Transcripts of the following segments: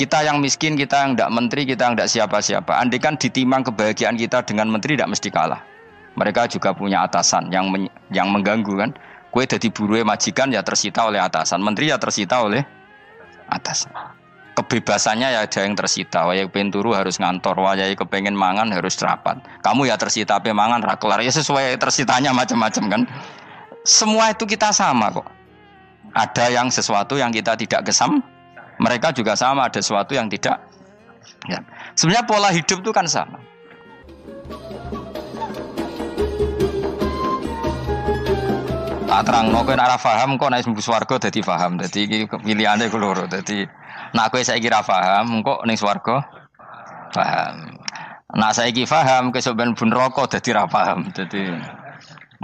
Kita yang miskin, kita yang tidak menteri, kita yang tidak siapa-siapa. Andai kan ditimang kebahagiaan kita dengan menteri tidak mesti kalah. Mereka juga punya atasan yang mengganggu kan. Kue jadi buruh majikan ya tersita oleh atasan, menteri ya tersita oleh atasan. Kebebasannya ya ada yang tersita. Wayai pengen turu harus ngantor, wayai kepengen mangan harus rapat. Kamu ya tersita pe mangan ra kelar ya sesuai tersitanya macam-macam kan. Semua itu kita sama kok. Ada yang sesuatu yang kita tidak gesam. Mereka juga sama, ada sesuatu yang tidak. Ya. Sebenarnya pola hidup itu kan sama. Tak terang, no kowe ora paham kok nek mlebu swarga dadi paham. Dadi iki pilihane ku loro. Dadi nek kowe saiki ra paham kok ning swarga paham. Nek saiki paham kesuk ben mlebu neraka dadi ra paham. Dadi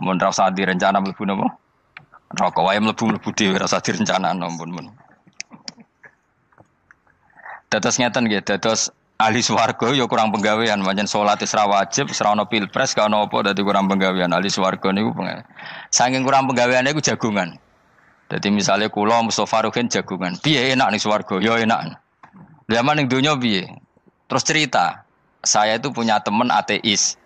mun ra usah direncana mlebu napa? Neraka wae mlebu dhewe ra usah direncana ampun. Dados ngeten nggih, dados ahli swarga ya kurang penggawean, pancen salat wis ra wajib, wis ra ono pilpres, gak ono apa dadi kurang penggawean. Ahli swarga niku saking kurang penggaweane iku jagungan. Dadi misale kula Mustofa Ruhin jagungan. Piye enak ning swarga? Ya enak. Zaman ning donya piye? Terus cerita, saya itu punya teman ateis.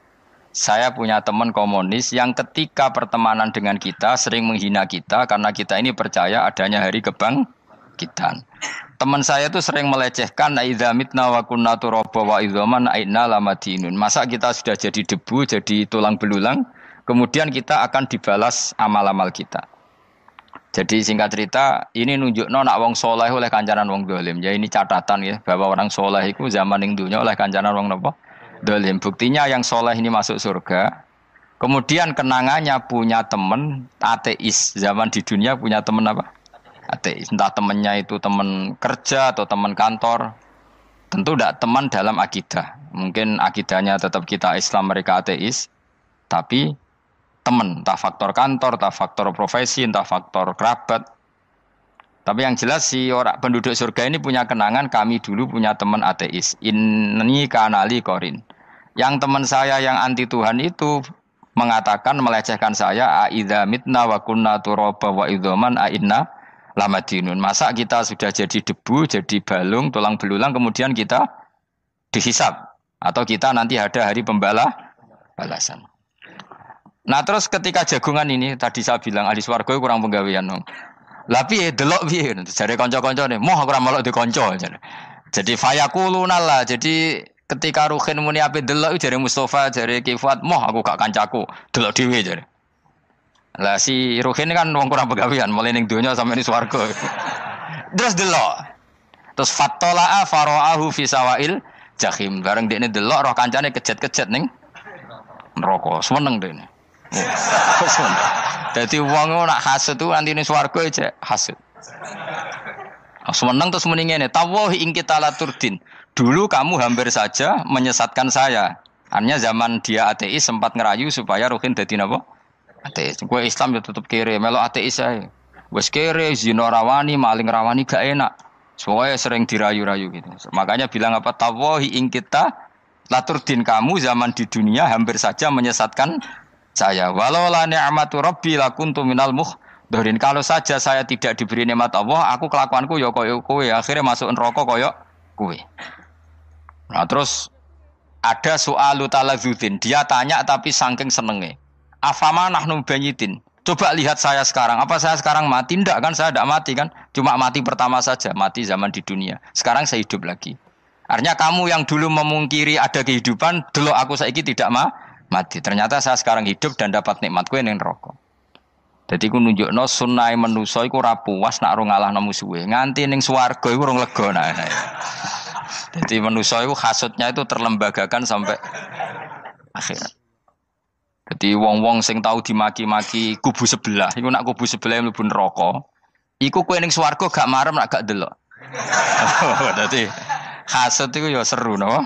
Saya punya teman komunis yang ketika pertemanan dengan kita sering menghina kita karena kita ini percaya adanya hari kebangkitan. Teman saya itu sering melecehkan idza mitna wa kunna turaba wa idzaman aina lamadinun. Masa kita sudah jadi debu, jadi tulang belulang, kemudian kita akan dibalas amal-amal kita. Jadi singkat cerita, ini nunjukno nak wong saleh oleh kancanan wong dolim. Ya ini catatan ya bahwa orang saleh itu zaman ning dunya oleh kancanan wong napa? Dolim. Buktinya yang saleh ini masuk surga. Kemudian kenangannya punya teman ateis. Zaman di dunia punya teman apa? Ateis. Entah temannya itu teman kerja atau teman kantor. Tentu tidak teman dalam akidah. Mungkin akidahnya tetap kita Islam, mereka ateis. Tapi teman, entah faktor kantor, entah faktor profesi, entah faktor kerabat. Tapi yang jelas si orang penduduk surga ini punya kenangan, kami dulu punya teman ateis. Ini kanali korin. Yang teman saya yang anti Tuhan itu mengatakan, melecehkan saya, aidza mitna wa kunna turaba wa idzaman aina lamadinun. Masa kita sudah jadi debu, jadi balung, tulang belulang, kemudian kita dihisab. Atau kita nanti ada hari balasan. Nah terus ketika jagungan ini, tadi saya bilang ahli swarga kurang penggawean. Lah piye delok piye? Jare kanca-kancane, moh aku ora melok di kanca. Jadi fayaquluna lah. Jadi ketika Ruhin muni ape delok jare Mustofa, jare Kifat, moh aku gak kancaku, delok dhewe jare. Lah si Ruhin kan wong kurang penggawean, mulai ning donya sampe ning swarga. Terus delok. Terus fattala'a fara'ahu fi sawail jahim. Bareng dekne delok roh kancane kejet-kejet ning neraka. Seneng dekne. Dadi wong nak hasud tu nanti ning swarga aja hasud. Seneng terus muni ngene, tawahi ing kita laturdin. Dulu kamu hampir saja menyesatkan saya. Artinya zaman dia ateis sempat ngerayu supaya Ruhin dadi napa? Ateis. Kowe Islam ya tetep kere, melok ateis ae. Wis kere, zina rawani, maling rawani gak enak. Soalnya sering dirayu-rayu gitu. Makanya bilang apa? Tawahi ing kita laturdin, kamu zaman di dunia hampir saja menyesatkan saya. Walau la ni'matu rabbi lakuntu minal muhdharin. Kalau saja saya tidak diberi nikmat Allah, aku kelakuanku ya koyo kowe, akhirnya masuk neraka koyo kowe. Nah, terus ada soalu taladzudin. Dia tanya tapi saking senenge. Afama nahnu banyitin. Coba lihat saya sekarang. Apa saya sekarang mati? Tidak kan, saya tidak mati kan. Cuma mati pertama saja, mati zaman di dunia. Sekarang saya hidup lagi. Artinya kamu yang dulu memungkiri ada kehidupan, dulu aku saiki tidak mati. Ternyata saya sekarang hidup dan dapat nikmat kowe ning neraka. Dadi ku nunjukno sunah manusa iku ora puas nak ora ngalahno musuhe. Nganti ning swarga iku ora lega nak. Dadi manusa iku hasudnya itu terlembagakan sampai akhirat. Jadi wong-wong sing tahu dimaki-maki kubu sebelah, iku nak kubu sebelah mlebu neraka, iku kowe ning swarga gak marem nak gak delok. Dadi hasud iku ya seru no.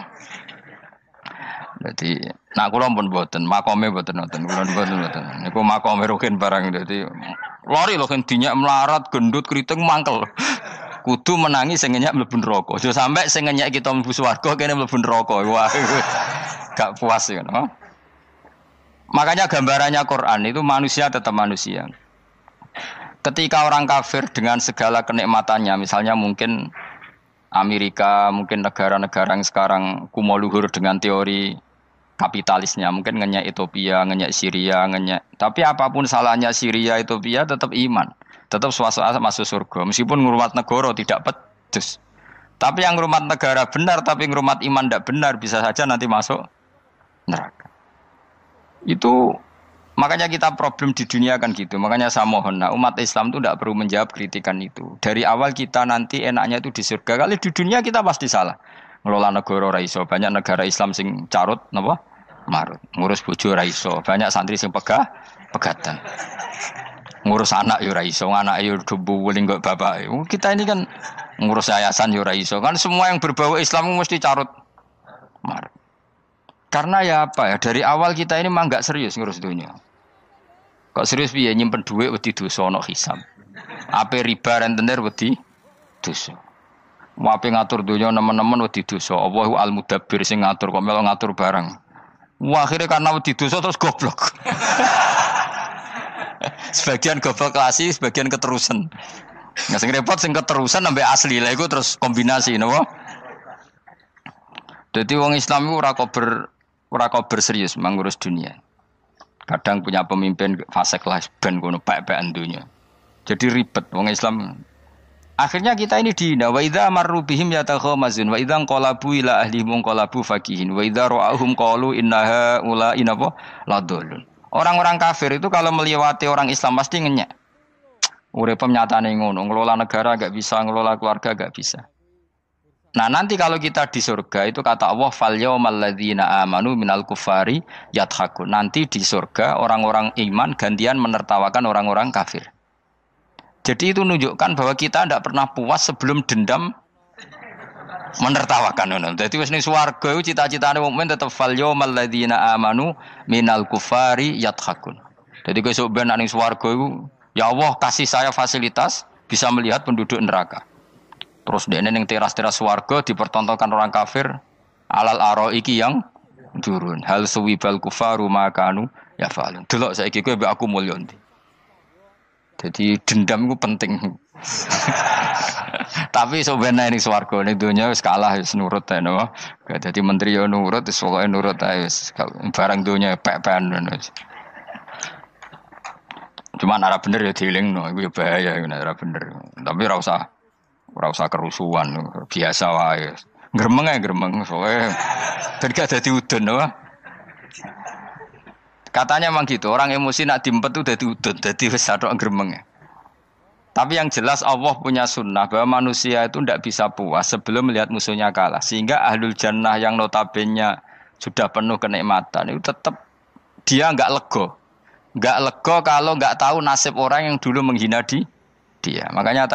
Dadi nak kula pun mboten, makome mboten nonton, kula mboten. Niku makome Ruhin barang dadi lari lho kan dinyak melarat, gendut, kriting mangkel. Kudu menangi sing ngenyak mlebu neraka. Aja sampe sing ngenyak kita mlebu swarga kene mlebu neraka. Wah, gak puas ya no. Makanya gambarannya Quran itu manusia tetap manusia. Ketika orang kafir dengan segala kenikmatannya, misalnya mungkin Amerika, mungkin negara-negara yang sekarang kumo luhur dengan teori kapitalisnya, mungkin ngenyek Ethiopia, ngenyek Syria, ngenyek. Tapi apapun salahnya Syria, Ethiopia tetap iman, tetap suasana masuk surga. Meskipun ngurmat negara tidak pedes. Tapi yang ngurmat negara benar, tapi ngurmat iman tidak benar, bisa saja nanti masuk neraka. Itu makanya kita problem di dunia kan gitu. Makanya saya mohon, nah, umat Islam itu tidak perlu menjawab kritikan itu. Dari awal kita nanti enaknya itu di surga. Kali di dunia kita pasti salah. Ngelola negara raiso. Banyak negara Islam sing carut, napa? Marut. Ngurus bojo raiso. Banyak santri sing pegatan. Ngurus anak yo raiso, anak yo debu wuling kok bapak. Kita ini kan ngurus yayasan yo raiso. Kan semua yang berbau Islam mesti carut marut. Karena ya apa ya, dari awal kita ini mah enggak serius ngurus dunia. Kok serius piye nyimpen duit wedi dosa ana hisab. Ape riba rentenir wedi dosa. Ape ngatur dunia nemen-nemen wedi dosa. Allahu al-mudabbir sing ngatur kok melo ngatur barang. Wah, akhirnya karena wedi dosa terus goblok. Sebagian goblok klasik, sebagian keterusan. Nggak sing repot sing keterusan sampai asli lah iku terus kombinasi napa. Jadi wong Islam itu ora kober serius mengurus dunia. Kadang punya pemimpin fasik lah ben kono pek-pekan dunia. Jadi ribet wong Islam. Akhirnya kita ini dihina wa idza marru bihim yatakhamazun wa idza qalabu ila ahlihim qalabu fakihin wa idza ra'ahum qalu innaha ula inapa ladallun. Orang-orang kafir itu kalau melewati orang Islam pasti ngenyek. Urip nyatane ngono, ngelola negara enggak bisa, ngelola keluarga enggak bisa. Nah nanti kalau kita di surga itu kata Allah fal yaumal ladzina amanu minal kufari yadhakun. Nanti di surga orang-orang iman gantian menertawakan orang-orang kafir. Jadi itu menunjukkan bahwa kita tidak pernah puas sebelum dendam menertawakan. Jadi wis ning swarga iku cita-citane mukmin tetep fal yaumal ladzina amanu minal kufari yadhakun. Jadi kowe sok ben ning swarga iku ya Allah kasih saya fasilitas bisa melihat penduduk neraka. Terus dene ning teras-teras swarga dipertontonkan orang kafir alal araiki yang turun. Hal suwibal kufaru makanu ya falun. Delok saiki kowe mbek aku mulya ndi. Jadi dendam itu penting. Tapi sebenarnya ning swarga ning donya wis kalah wis nurut ae no. Dadi menteri yo nurut wis pokoke nurut ae wis barang donya pek-pekan wis. Cuman ora bener ya dielingno iku ya bahaya ora bener. Tapi ora usah kerusuhan, biasa wae. Gremeng ae gremeng soalnya gak dadi udun no. Katanya memang gitu, orang emosi nak diempet tuh dadi udun, dadi wis sadok gremeng. Tapi yang jelas Allah punya sunnah bahwa manusia itu tidak bisa puas sebelum melihat musuhnya kalah. Sehingga ahlul jannah yang notabene sudah penuh kenikmatan itu tetap dia enggak lego. Enggak lego kalau enggak tahu nasib orang yang dulu menghina dia. Makanya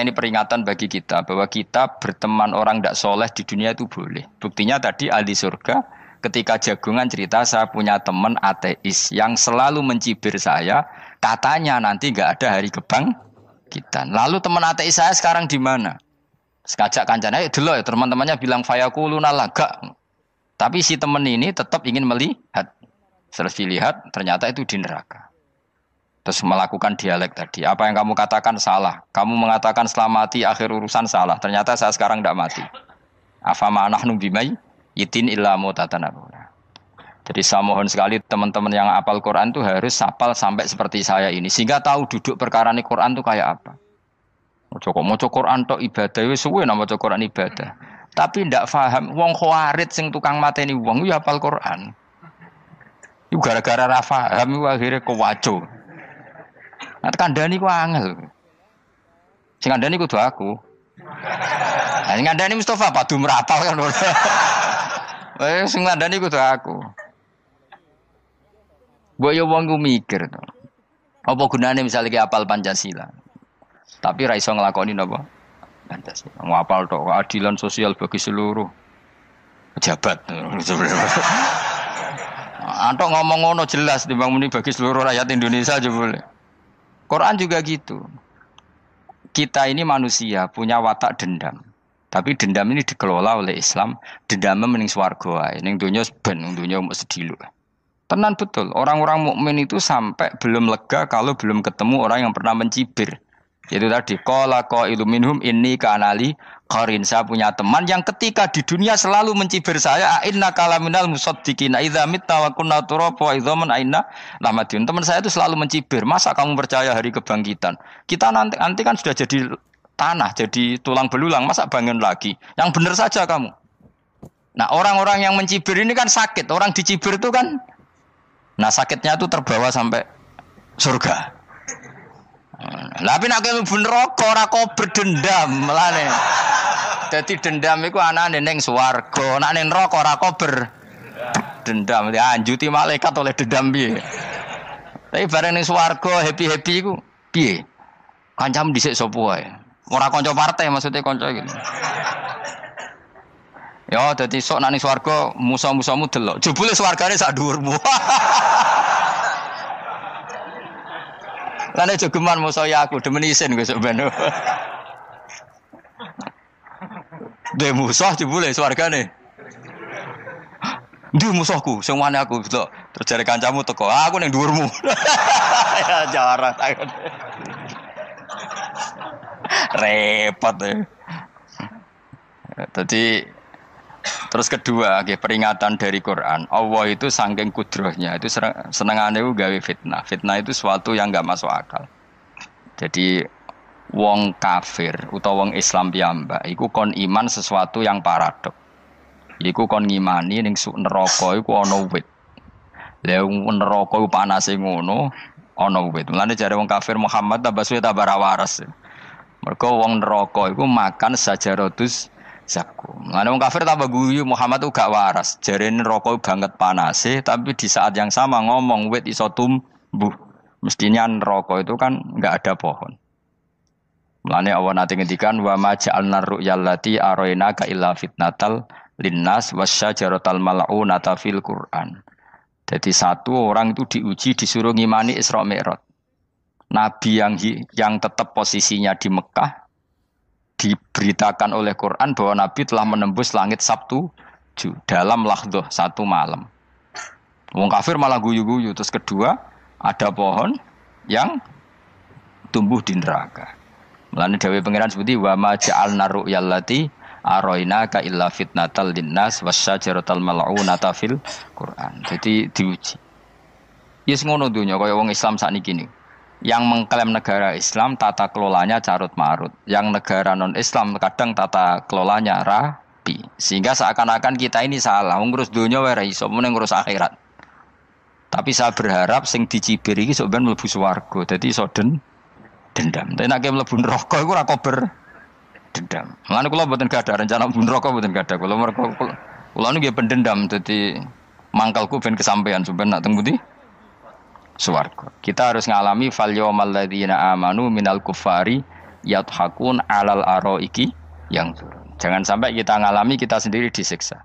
ini peringatan bagi kita bahwa kita berteman orang tidak soleh di dunia itu boleh. Buktinya tadi ahli surga ketika jagungan cerita saya punya teman ateis yang selalu mencibir saya, katanya nanti nggak ada hari kebangkitan. Lalu teman ateis saya sekarang di mana? Sekajak kancana dulu ya teman-temannya bilang fayakuluna laga. Tapi si teman ini tetap ingin melihat. Setelah dilihat ternyata itu di neraka. Terus melakukan dialek tadi. Apa yang kamu katakan salah. Kamu mengatakan setelah mati akhir urusan salah. Ternyata saya sekarang tidak mati. Afama nahnu bimai yitin illa mutatanabuna. Jadi saya mohon sekali teman-teman yang hafal Quran itu harus hafal sampai seperti saya ini. Sehingga tahu duduk perkara ini Quran itu kayak apa. Moco Quran tok ibadah. Wis suwe nama moco Quran ibadah. Tapi tidak paham. Wong khawarit sing tukang mateni wong ya hafal Quran. Itu gara-gara ra paham akhirnya kewaco. Nah, kandhani ku angel. Sing kandhani kudu aku. Nah, sing kandhani Mustafa padu merapal kan. Sing kandhani kudu aku. Mbok yo wong ku mikir to. Apa gunane misalnya ki apal Pancasila. Tapi ra iso nglakoni napa? Pancasila. Ngapal tok keadilan sosial bagi seluruh pejabat. Antok ngomong ngono jelas timbang muni bagi seluruh rakyat Indonesia aja boleh. Quran juga gitu. Kita ini manusia punya watak dendam. Tapi dendam ini dikelola oleh Islam. Dendamnya mending swarga wae. Ning donya ben, ning donya mung sedhilu. Tenan betul. Orang-orang mukmin itu sampai belum lega kalau belum ketemu orang yang pernah mencibir. Itu tadi qala qailum minhum inni kanali qarin. Saya punya teman yang ketika di dunia selalu mencibir saya, inna kalaminal musaddiqina idza mitta wa kunna turaba wa idzaman aina lamadun. Teman saya itu selalu mencibir, masa kamu percaya hari kebangkitan? Kita nanti kan sudah jadi tanah, jadi tulang belulang, masa bangun lagi? Yang benar saja kamu. Nah, orang-orang yang mencibir ini kan sakit. Orang dicibir itu kan, nah sakitnya itu terbawa sampai surga. Tapi nak mlebu neraka ora kok berdendam melane. Dadi dendam iku anane ning swarga, nek ning neraka ora kok berdendam. Dianjuti malaikat oleh dendam piye. Tapi bareng ning swarga happy-happy iku piye? Kancam dhisik sapa wae. Ora kanca partai maksudnya kanca iki. Ya dadi sok nek ning swarga musa-musamu delok. Jebule swargane sak dhuwurmu. Lane jogeman musaya aku demen isin besok ben. Dhe musuh jebule swargane. Ndi musuhku sing wane aku delok. Terus jare kancamu teko, aku ning dhuwurmu. Ya jarak. Repot ya. Tadi terus kedua, peringatan dari Quran. Allah itu saking kudrohnya, itu senengane gawe fitnah. Fitnah itu sesuatu yang enggak masuk akal. Jadi wong kafir utawa wong Islam piyambak iku kon iman sesuatu yang paradok. Iku kon ngimani ning neraka iku ana wit. Lah neraka iku panase ngono, ana wit. Mulane jare wong kafir Muhammad tambah suwe tambah waras. Mergo wong neraka iku makan sajaratus zakum. Mulane wong kafir tambah guyu Muhammad itu gak waras. Jarene neraka banget panase, tapi di saat yang sama ngomong wit iso tumbuh. Mestinya neraka itu kan enggak ada pohon. Mulane Allah nate ngendikan wa ma ja'alna ru'yallati arainaka illa fitnatal linnas wasyajaratal mal'unata fil Qur'an. Jadi satu orang itu diuji disuruh ngimani Isra Mi'raj. Nabi yang tetap posisinya di Mekah diberitakan oleh Quran bahwa Nabi telah menembus langit Sabtu dalam lahdoh satu malam. Wong kafir malah guyu-guyu. Terus kedua, ada pohon yang tumbuh di neraka. Mulane dawuh pangeran seperti wa ma ja'alna ru'yallati arainaka illa fitnatal linnas wasyajaratal mal'unata fil Quran. Jadi diuji. Yes ngono dunya kaya wong Islam sakniki niku. Yang mengklaim negara Islam tata kelolanya carut marut, yang negara non Islam kadang tata kelolanya rapi, sehingga seakan-akan kita ini salah, ngurus dunia wae ra iso, mung ngurus akhirat. Tapi saya berharap sing dicibir iki sok ben mlebu swarga, dadi iso dendam. Tapi nek mlebu neraka iku ora kober dendam. Mulane kula mboten gadah rencana mlebu neraka mboten gadah. Kula nggih pendendam, dadi mangkalku ben kesampaian sampeyan nak teng pundi? Swarga. Kita harus ngalami fal yawmal ladzina amanu minal kuffari yadhakun alal araiki yang jangan sampai kita ngalami kita sendiri disiksa.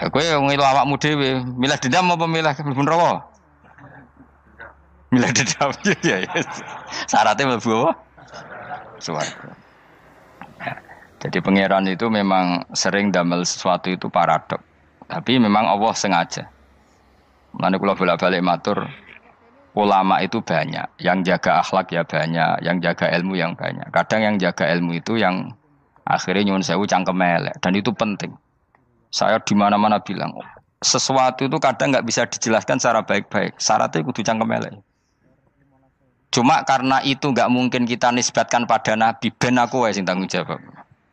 Kowe ngelu awakmu dhewe, milih dendam apa milih mlebu neraka? Milih dendam ya. Syaratnya mlebu apa? Swarga. Jadi pangeran itu memang sering damel sesuatu itu paradok. Tapi memang Allah sengaja. Mulane kula bolak-balik matur, ulama itu banyak, yang jaga akhlak ya banyak, yang jaga ilmu yang banyak. Kadang yang jaga ilmu itu yang akhirnya nyuwun sewu cangkem elek dan itu penting. Saya di mana-mana bilang, sesuatu itu kadang enggak bisa dijelaskan secara baik-baik. Syaratnya kudu cangkem elek. Cuma karena itu enggak mungkin kita nisbatkan pada nabi, ben aku wae sing tanggung jawab.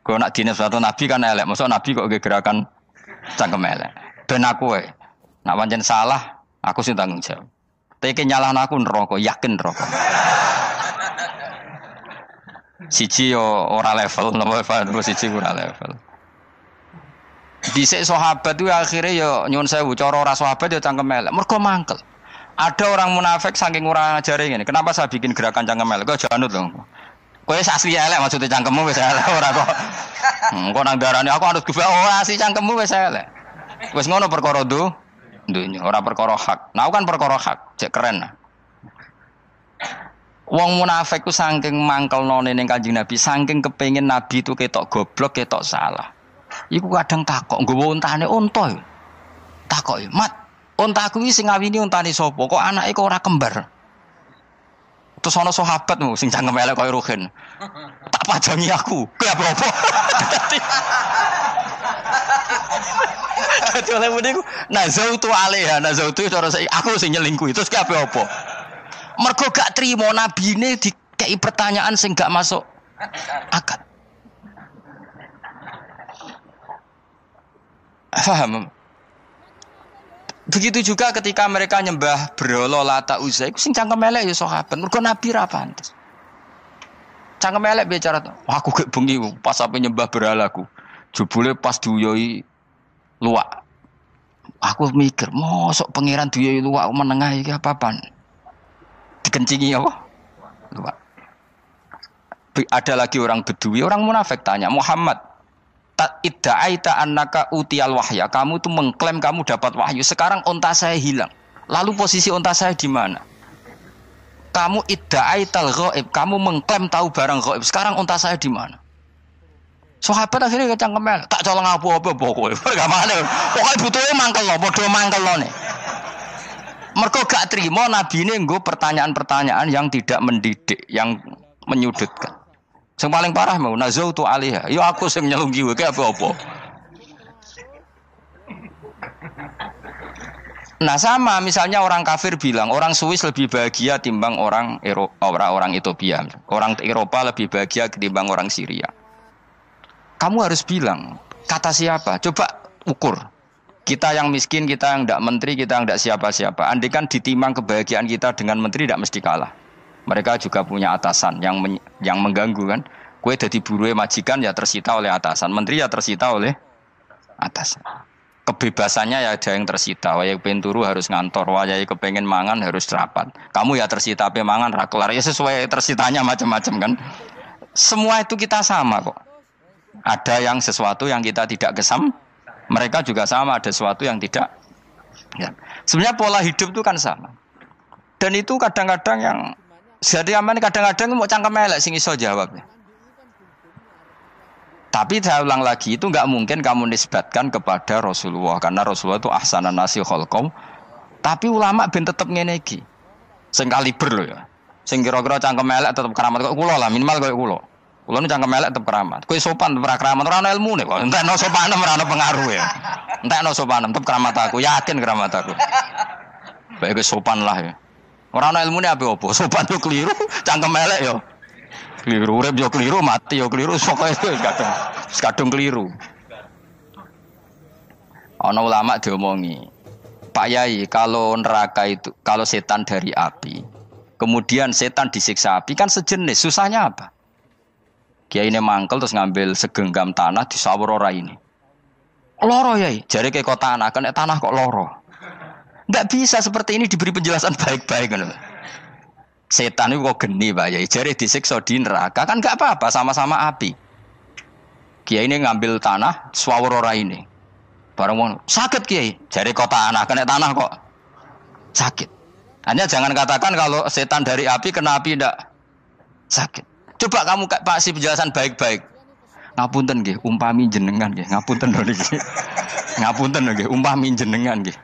Kalau nak dinisbatkan nabi kan elek, maksud nabi kok gerakan cangkem elek. Ben aku wae. Nak pancen salah, aku sing tanggung jawab. Tapi nyalahno aku neraka, yakin neraka. Siji yo ora level, napa siji ora level. Dhisik sahabat itu akhirnya yo nyuwun sewu, cara ora sahabat yo cangkem elek. Mergo mangkel. Ada orang munafik saking ora ngajari ngene. Kenapa saya bikin gerakan cangkem elek? Kok janut lho. Kowe asli elek maksudnya cangkemmu wis elek ora kok. Kok nang darane aku harus gebak asli cangkemmu wis elek. Wis ngono perkara dunya ora perkara hak. Nah kan perkara hak, cek keren. Wong munafik ku saking mangkelnone ning Kanjeng Nabi, saking kepengin Nabi itu ketok goblok, ketok salah. Iku kadang takok nggawa untane unta. Takok, "Mat, untaku iki sing ngawini untane sapa? Kok anake kok ora kembar?" Terus ana sahabatmu sing cangkem elek koyo Ruhin. Tak pajangi aku. Kowe apa-apa. Dadi oleh muni ku nazautu alaiha, nazautu cara aku sing nyelingkuhi. Terus kowe apa-apa. Mergo gak trimo nabine dikei pertanyaan sing gak masuk akal. Paham? Begitu juga ketika mereka nyembah berhala Lata Uzza iku sing cangkem elek ya sahabat. Mergo Nabi ra pantes. Cangkem elek bicara, aku gek bengi pas sampe nyembah berhalaku. Jebule pas duyoi luwak. Aku mikir, mosok pangeran duyoi luwak menengah iki apa-apaan? Dikencingi apa? Luwak. Ada lagi orang Bedui, orang munafik tanya, Muhammad, idda'aita annaka utiyal wahya. Kamu tuh mengklaim kamu dapat wahyu. Sekarang unta saya hilang. Lalu posisi unta saya di mana? Kamu idda'aital ghaib. Kamu mengklaim tahu barang ghaib. Sekarang unta saya di mana? Sahabat akhirnya kecangkem tak colong apa-apa pokoknya. Gak mana. Pokoknya butuhnya mangkel lo, bodoh mangkel lo nih. Mergo gak terima Nabi ini nggo pertanyaan-pertanyaan yang tidak mendidik, yang menyudutkan. Yang paling parah mau nazautu alaiha. Ya aku sing nyelunggi wae apa-apa. Nah sama misalnya orang kafir bilang orang Swiss lebih bahagia timbang orang orang Ethiopia. Orang Eropa lebih bahagia ketimbang orang Syria. Kamu harus bilang kata siapa? Coba ukur. Kita yang miskin, kita yang tidak menteri, kita yang tidak siapa-siapa. Andai kan ditimang kebahagiaan kita dengan menteri tidak mesti kalah. Mereka juga punya atasan yang mengganggu kan. Kue jadi buruh majikan ya tersita oleh atasan, menteri ya tersita oleh atasan. Kebebasannya ya ada yang tersita. Wayai pengen turu harus ngantor, wayai kepengen mangan harus rapat. Kamu ya tersita pe mangan ra kelar ya sesuai tersitanya macam-macam kan. Semua itu kita sama kok. Ada yang sesuatu yang kita tidak gesam, mereka juga sama ada sesuatu yang tidak. Ya. Sebenarnya pola hidup itu kan sama. Dan itu kadang-kadang yang jadi aman kadang-kadang mau cangkem elek sing iso jawabnya. Tapi saya ulang lagi itu enggak mungkin kamu nisbatkan kepada Rasulullah karena Rasulullah itu ahsanan nasi khalqau. Tapi ulama ben tetep ngene iki. Sing kaliber lho ya. Sing kira-kira cangkem elek tetep keramat kok kula lah minimal koyo kula. Kula nu cangkem elek tetep keramat. Kowe sopan tetep keramat ora ono ilmune kok. Entekno sopan ora ono pengaruh ya. Entekno sopan tetep keramat aku, yakin keramat aku. Baik sopan lah ya. Ora ana ilmune apa-apa, sopan yo keliru, cangkem elek yo. Keliru, urip yo keliru, mati yo keliru, pokoke kadung keliru. Ana ulama diomongi, Pak Yai, kalau neraka itu, kalau setan dari api, kemudian setan disiksa api kan sejenis, susahnya apa? Kiai ini mangkel terus ngambil segenggam tanah disawur ora ini. Loro Yai, jare ke kota tanah, kena tanah kok loro. Enggak bisa seperti ini diberi penjelasan baik-baik kan. Setan itu kok geni Pak Yai, jare disiksa di neraka kan enggak apa-apa, sama-sama api. Kiai ini ngambil tanah swawur ora ini. Barang wong sakit Kiai, jare kota tanah kena tanah kok sakit. Hanya jangan katakan kalau setan dari api kena api enggak sakit. Coba kamu kasih penjelasan baik-baik. Ngapunten nggih, umpami jenengan nggih, ngapunten lho niki. Ngapunten lho nggih, umpami jenengan nggih.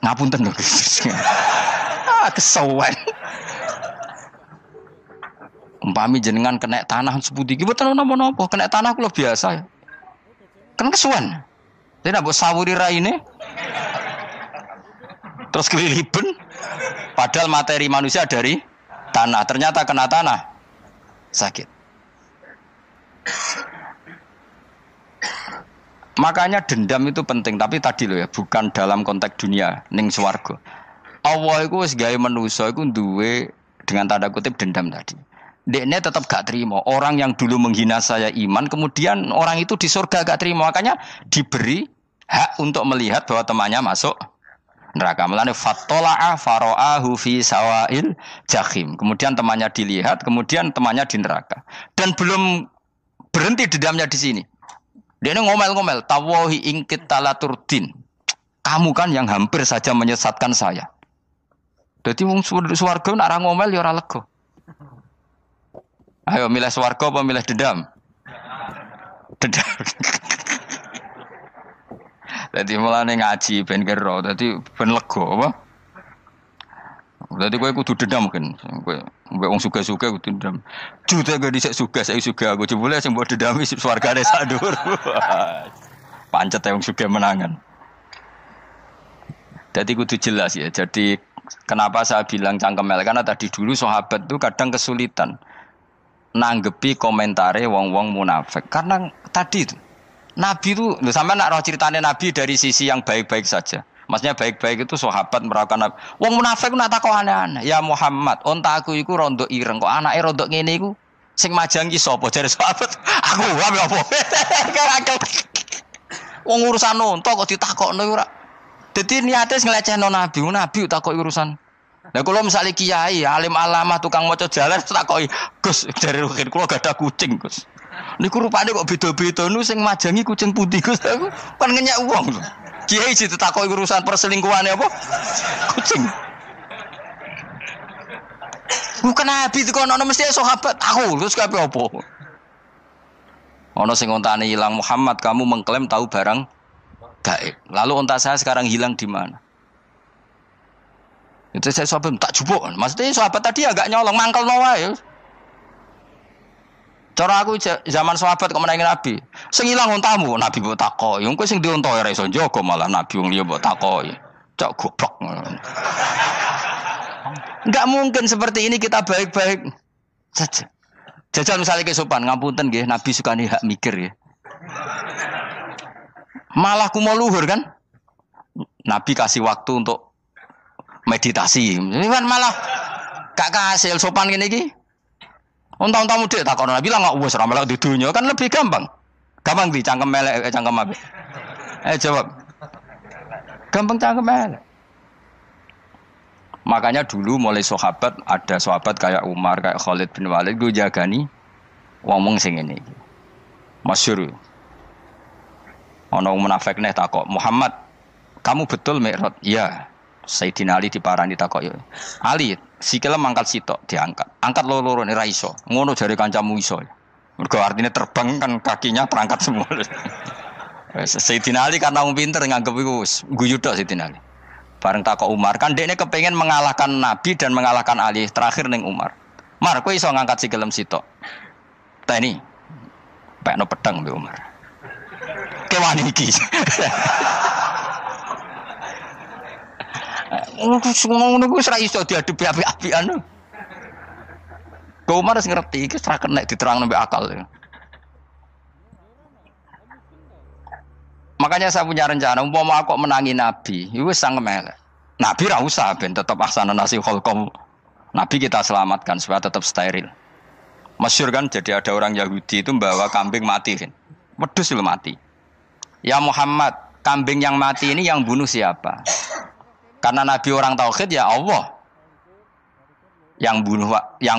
Ngapunten lho. Kesuwen. Umpami jenengan kena tanah sepundi iki mboten napa-napa, kena tanah kula biasa ya. Kan kesuwen. Dene mbok sawuri raine. Terus keliliben padahal materi manusia dari tanah, ternyata kena tanah sakit. Makanya dendam itu penting, tapi tadi loh ya, bukan dalam konteks dunia ning swarga. Allah iku wis gawe manusa iku duwe dengan tanda kutip dendam tadi. Dekne tetap gak terima. Orang yang dulu menghina saya iman, kemudian orang itu di surga gak terima. Makanya diberi hak untuk melihat bahwa temannya masuk neraka. Mulane fattala'a fara'ahu fi sawail jahim. Kemudian temannya dilihat, kemudian temannya di neraka. Dan belum berhenti dendamnya di sini. Dia ngomel-ngomel, tawahi ingkit talaturdin. Kamu kan yang hampir saja menyesatkan saya. Jadi wong swarga nek ora ngomel ya ora lega. Ayo milih swarga apa milih dendam? Dendam. Dadi mulane ngaji ben kero, dadi ben lega apa? Berarti kowe kudu dendam kan. Kowe mbek wong suga-suga kudu dendam. Jute gak dhisik suga, saya suga aku jebule sing mbok dendami swargane sak dhuwur. Pancet wong suga menangan. Jadi kudu jelas ya. Jadi kenapa saya bilang cangkemel karena tadi dulu sahabat itu kadang kesulitan nanggepi komentare wong-wong munafik. Karena tadi itu Nabi itu sampai nak roh ceritanya Nabi dari sisi yang baik-baik saja. Maksudnya baik-baik itu sahabat merawakan Nabi. Wong munafik nak takok aneh-aneh. Ya Muhammad, ontaku iku rondo ireng kok anake rondo ngene iku sing majangi sapa jare sahabat. Aku wae apa? Karakel. Wong urusan onto kok ditakokno ora. Dadi niate nglecehno Nabi, Nabi takoki urusan. Lah kula misale kiai, alim alamah tukang maca jalan takoki, "Gus, jare rukin kula gak ada kucing, Gus." Niku rupane kok beda-beda nu sing majangi kucing putih, Gus. Aku kan ngenyek wong. Kiai sih ditakoki urusan perselingkuhane apa? Kucing. Bukan Nabi itu kono mesti sahabat. Aku terus kabeh apa? Ono sing ontane ilang Muhammad, kamu mengklaim tahu barang gaib. Lalu onta saya sekarang hilang di mana? Itu saya sahabat tak jupuk. Maksudnya sahabat tadi agak nyolong mangkel wae. Cara aku zaman sahabat kok menangi Nabi. Sing ilang ontamu, Nabi mbok takoki. Wong kowe sing dionto ora iso njaga malah Nabi wong liya mbok takoki. Cok goblok. Enggak mungkin seperti ini kita baik-baik saja. Jajal misalnya kesopan, ngapunten nggih, Nabi sukani hak mikir ya. Malah kumo luhur kan? Nabi kasih waktu untuk meditasi. Ini kan malah gak kasil sopan gini iki. Unta-unta mudik tak kono bilang enggak wis ora melok di dunya kan lebih gampang. Gampang di cangkem melek cangkem apik. Jawab. Gampang cangkem melek. Makanya dulu mulai sahabat ada sahabat kayak Umar, kayak Khalid bin Walid gue jagani wong sing ngene iki. Masyhur. Ana munafik neh takok, "Muhammad, kamu betul Mi'raj?" "Iya." Sayyidina Ali diparani takok, "Ali, sikile mangkat sitok diangkat. Angkat loro-loro ora iso." Ngono jare kancamu iso. Mergo artine terbang kan kakinya terangkat semua. Sayyidina Ali karena wong pinter nganggep iku wis guyu tok Sayyidina Ali. Bareng takok Umar, kan dekne kepengin mengalahkan Nabi dan mengalahkan Ali, terakhir ning Umar. "Mar, kowe iso ngangkat sikilem sitok." "Teni." Pekno pedang mbek Umar. Kewan iki. Ngono ku wis ra iso diadepi api-apian. Kok Umar wis ngerti iki ora kena diterangno mbek akal. Makanya saya punya rencana, umpama aku menangi Nabi, itu sangat melek. Nabi ra usah ben tetap ahsana nasi kholqom. Nabi kita selamatkan supaya tetap steril. Masyhur kan, jadi ada orang Yahudi itu membawa kambing mati kan. Wedhus itu mati. "Ya Muhammad, kambing yang mati ini yang bunuh siapa?" Karena Nabi orang tauhid ya Allah. Yang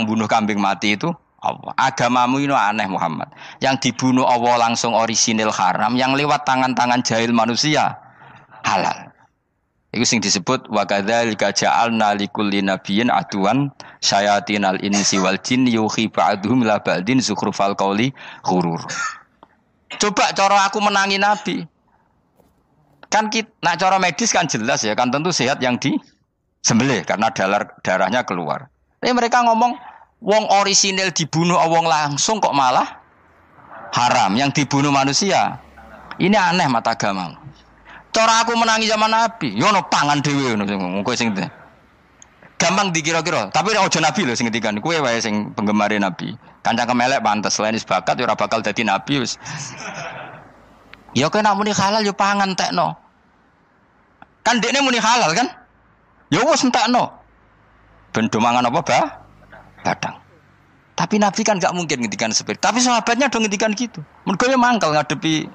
bunuh kambing mati itu Allah. Agamamu ini aneh Muhammad. Yang dibunuh Allah langsung orisinil haram, yang lewat tangan-tangan jahil manusia halal. Itu sing disebut wa kadzalika ja'alna likulli nabiyyin aduwan syayatinal insi wal jin yuhi ba'dhum la ba'din zukhrufal qauli ghurur. Coba cara aku menangi Nabi. Kan nak cara medis kan jelas ya, kan tentu sehat yang disembelih karena darahnya keluar. Tapi mereka ngomong wong orisinil dibunuh wong langsung kok malah haram yang dibunuh manusia. Ini aneh mata agama. Cara aku menangi zaman Nabi, yo no pangan dhewe ngono kowe sing gampang dikira-kira. Tapi ora aja Nabi lho sing ngendikan, kowe wae sing penggemar Nabi. Kancang kemelek pantes selain bakat yo ora bakal dadi nabi wis. Ya kowe nak muni halal yo pangan tekno. Kan dekne muni halal kan? Ya wis entekno. Ben do mangan apa badang. Tapi Nabi kan enggak mungkin ngendikan seperti. Tapi sahabatnya do ngendikan gitu. Mergo ya mangkel ngadepi.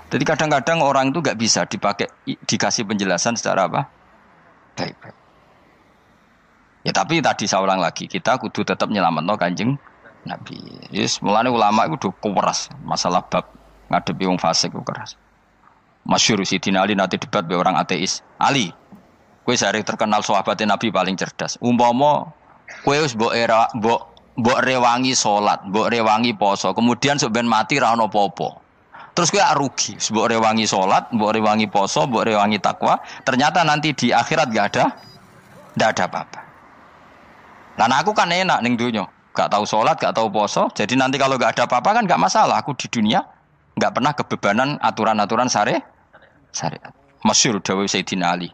Jadi kadang-kadang orang itu enggak bisa dikasih penjelasan secara apa? Baik-baik. Ya tapi tadi saya ulang lagi, kita kudu tetap nyelametno Kanjeng Nabi. Yes, mulane ulama itu do keras masalah bab ngadepi wong fasik ku keras. Masyhur Sidina Ali nanti debat be orang ateis. "Ali, kowe sare terkenal sahabatnya Nabi paling cerdas. Umpama kowe wis mbok rewangi salat, mbok rewangi poso, kemudian sok ben mati ra ono apa-apa. Terus kowe rugi, mbok rewangi salat, mbok rewangi poso, mbok rewangi takwa, ternyata nanti di akhirat enggak ada Ndak ada apa-apa. Nah, aku kan enak ning dunya. Gak tahu sholat, gak tahu poso. Jadi nanti kalau gak ada apa-apa kan gak masalah. Aku di dunia gak pernah kebebanan aturan-aturan syariat. Masyhur dawuh Sayyidina Ali.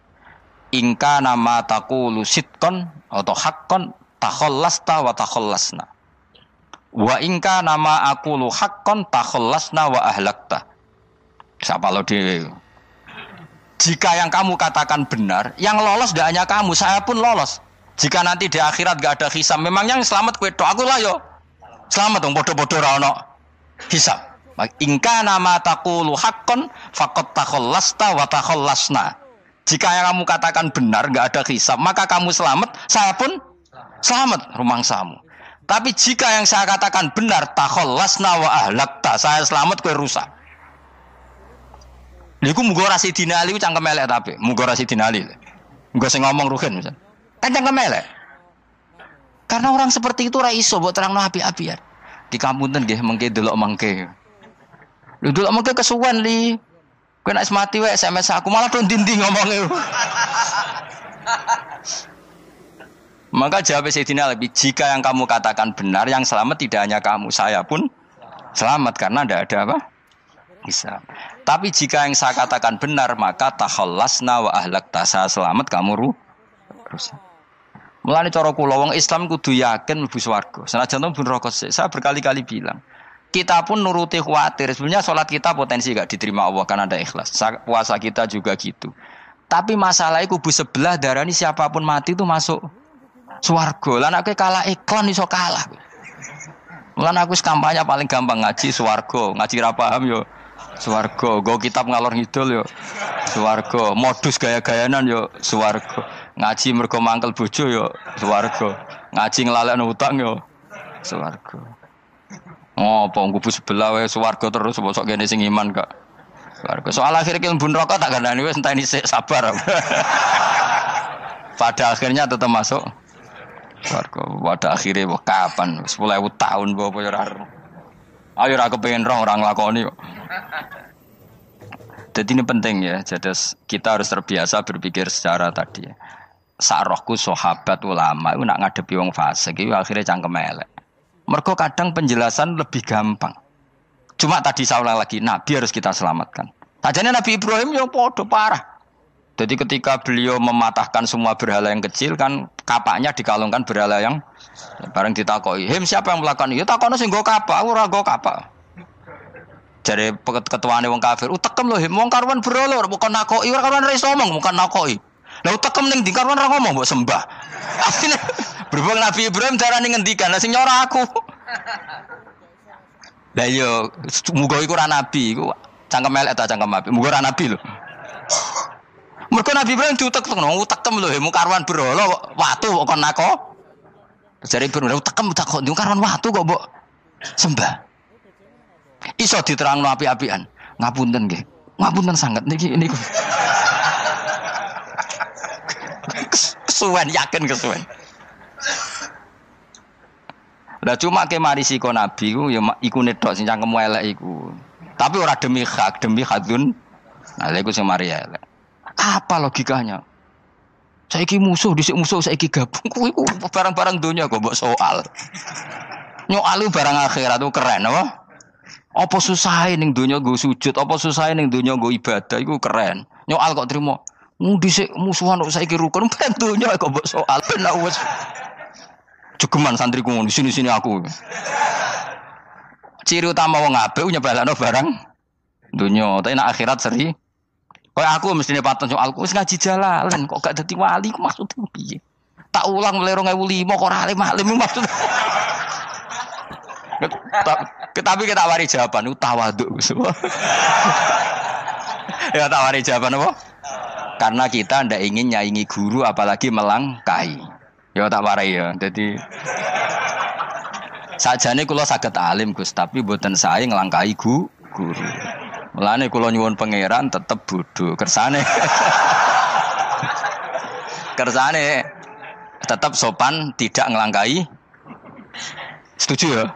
Ingka nama taqulu sidqan atau haqqan takhallasta wa takhallasna. Wa ingka nama aqulu haqqan takhallasna wa ahlakta. Siapa lo dhewe. Jika yang kamu katakan benar, yang lolos tidak hanya kamu, saya pun lolos. Jika nanti di akhirat gak ada hisab, memangnya yang selamat kowe tok, aku lah yo. Selamat dong, bodoh-bodoh ra ono hisab. Ingka nama taqulu haqqan faqad takhallasta wa takhallasna. Jika yang kamu katakan benar, gak ada hisab, maka kamu selamat, saya pun selamat rumangsamu. Tapi jika yang saya katakan benar, takhallasna wa ahlakta, saya selamat kowe rusak. Niku muga ora Sidina Ali ku cangkem elek tapi, muga ora Sidina Ali. Engko sing ngomong Ruhin misal. Kan cangkem elek. Karena orang seperti itu ora iso mbok terangno api-apian. Di kampunten nggih mengke delok mengke. Lho delok mengke kesuwen li. Kowe nek mati wae SMS aku malah do ndi ngomongnya. Maka jawab Sayyidina Ali, jika yang kamu katakan benar, yang selamat tidak hanya kamu, saya pun selamat karena tidak ada apa? Bisa. Tapi jika yang saya katakan benar, maka takhallasna wa ahlakta, saya selamat, kamu rusak. Mulane cara kula wong Islam kudu yakin mlebu swarga. Senajan pun rokok sik. Saya berkali-kali bilang, kita pun nuruti khawatir. Sebenarnya sholat kita potensi gak diterima Allah karena ada ikhlas. Puasa kita juga gitu. Tapi masalahnya kubu sebelah darani siapapun mati itu masuk swarga. Lan aku kalah iklan iso kalah. Lan aku kampanye paling gampang ngaji swarga, ngaji ra paham yo swarga, go kitab ngalor ngidul yo swarga, modus gaya-gayanan yo swarga. Ngaji mergo mangkel bojo yo swarga. Ngaji nglalekno utang yo swarga. Apa kubu sebelah wae swarga terus bosok kene sing iman kak. Swarga. Soal akhir ki mlebu neraka tak gandani wis enteni sik sabar. Pada akhirnya tetap masuk swarga. Pada akhirnya kapan? 10.000 tahun apa ya ora. Ayo ora kepengin orang nglakoni kok. Jadi ini penting ya. Jadi kita harus terbiasa berpikir secara tadi ya. Sarohku sahabat ulama itu nak ngadepi wong fasik itu akhirnya cangkem elek. Mergo kadang penjelasan lebih gampang. Cuma tadi saya ulang lagi, Nabi harus kita selamatkan. Tajane Nabi Ibrahim ya podo parah. Jadi ketika beliau mematahkan semua berhala yang kecil kan kapaknya dikalungkan berhala yang bareng ditakoi. Hem siapa yang melakukan itu? Takono sing nggo kapak, ora nggo kapak. Jare ketuane wong kafir, utekem lho hem wong karuan berhala bukan nakoki, ora karuan iso ngomong bukan nakoki. Lah utekem ning ndi karuan ora ngomong mbok sembah. Akhirnya berhubung Nabi Ibrahim darane ngendikan, lah sing nyora aku. Lah yo muga iku ora nabi, iku cangkem elek ta cangkem api. Muga ora nabi lho. Mergo Nabi Ibrahim diutek-utekno, utekem lho hem karuan berhala watu kok kon nako. Jare Ibrahim utekem tak kok karuan watu kok mbok sembah. Iso diterangno api-apian. Ngapunten nggih. Ngapunten sanget niki niku. Kesuwen yakin kesuwen. Lah cuma ke mari siko nabi ku ya iku netok sing cangkemmu elek iku. Tapi ora demi hak, demi hadun. Nah lha iku sing mari elek. Apa logikanya? Saiki musuh dhisik musuh saiki gabung kuwi ku barang-barang donya kok mbok soal. Nyoal barang akhirat itu keren apa? Apa susahe ning donya nggo sujud, apa susahe ning donya nggo ibadah iku keren. Nyoal kok trimo. Dhisik musuhan kok saiki rukun ben donya kok mbok soal ben wis jogeman santriku ngono sini-sini aku. Ciri utama wong apik nyebalakno barang donya, tapi nek akhirat seri. Kaya aku mestine paten soalku wis ngaji jalalan kok gak dadi wali ku maksudnya piye? Tak ulang mulai 2005 kok ora alim-alim maksud. Tapi kita wari jawaban tawadhu semua. Ya tak wari jawaban apa? Karena kita ndak ingin nyaingi guru apalagi melangkai. Ya tak warai ya. Jadi sajane kula saged alim Gus, tapi mboten sae nglangkai guru. Mulane kula nyuwun pangeran tetep bodho kersane. Kersane tetap sopan tidak ngelangkai. Setuju ya?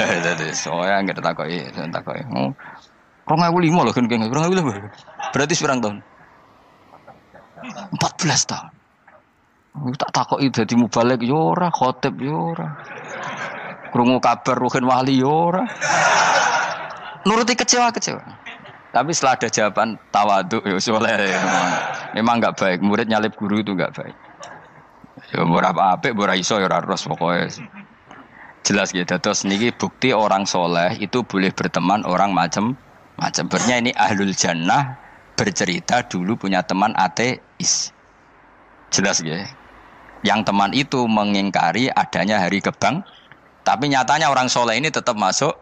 Jadi soalnya nggak takoki. 2005 loh kan 2005. Berarti seberang tahun? 14 tahun. Tak takoki dadi mubalek yo ora, khotib yo ora. Krungu kabar Ruhin Wali yo ora. Nuruti kecewa-kecewa. Tapi setelah ada jawaban tawadhu ya soleh. Memang enggak baik. Murid nyalip guru itu enggak baik. Ya ora apik, ora iso ya ora ros pokoke. Jelas gitu. Terus niki bukti orang soleh itu boleh berteman orang macam-macam. Bernya ini ahlul jannah bercerita dulu punya teman ateis. Jelas gitu. Yang teman itu mengingkari adanya hari kebang, tapi nyatanya orang soleh ini tetap masuk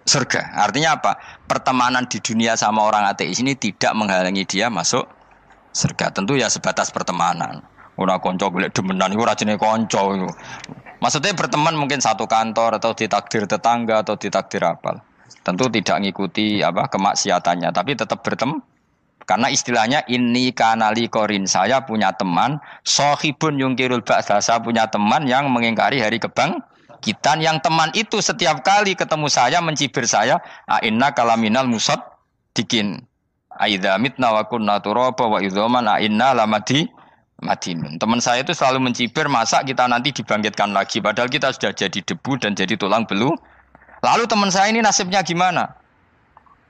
surga. Artinya apa? Pertemanan di dunia sama orang ateis ini tidak menghalangi dia masuk surga. Tentu ya sebatas pertemanan. Ora konco golek demenan iku ora jenenge konco iku. Maksudnya berteman mungkin satu kantor atau ditakdir tetangga atau ditakdir apa. Tentu tidak ngikuti kemaksiatannya, tapi tetap berteman. Karena istilahnya ini kanali korin, saya punya teman sohibun yungkirul ba'sa, saya punya teman yang mengingkari hari kebangkitan, yang teman itu setiap kali ketemu saya mencibir saya, inna kalaminal musad dikin aidza mitna wa kunna turaba wa idzaman inna lamadi madinun. Teman saya itu selalu mencibir, masa kita nanti dibangkitkan lagi padahal kita sudah jadi debu dan jadi tulang belulang. Lalu teman saya ini nasibnya gimana?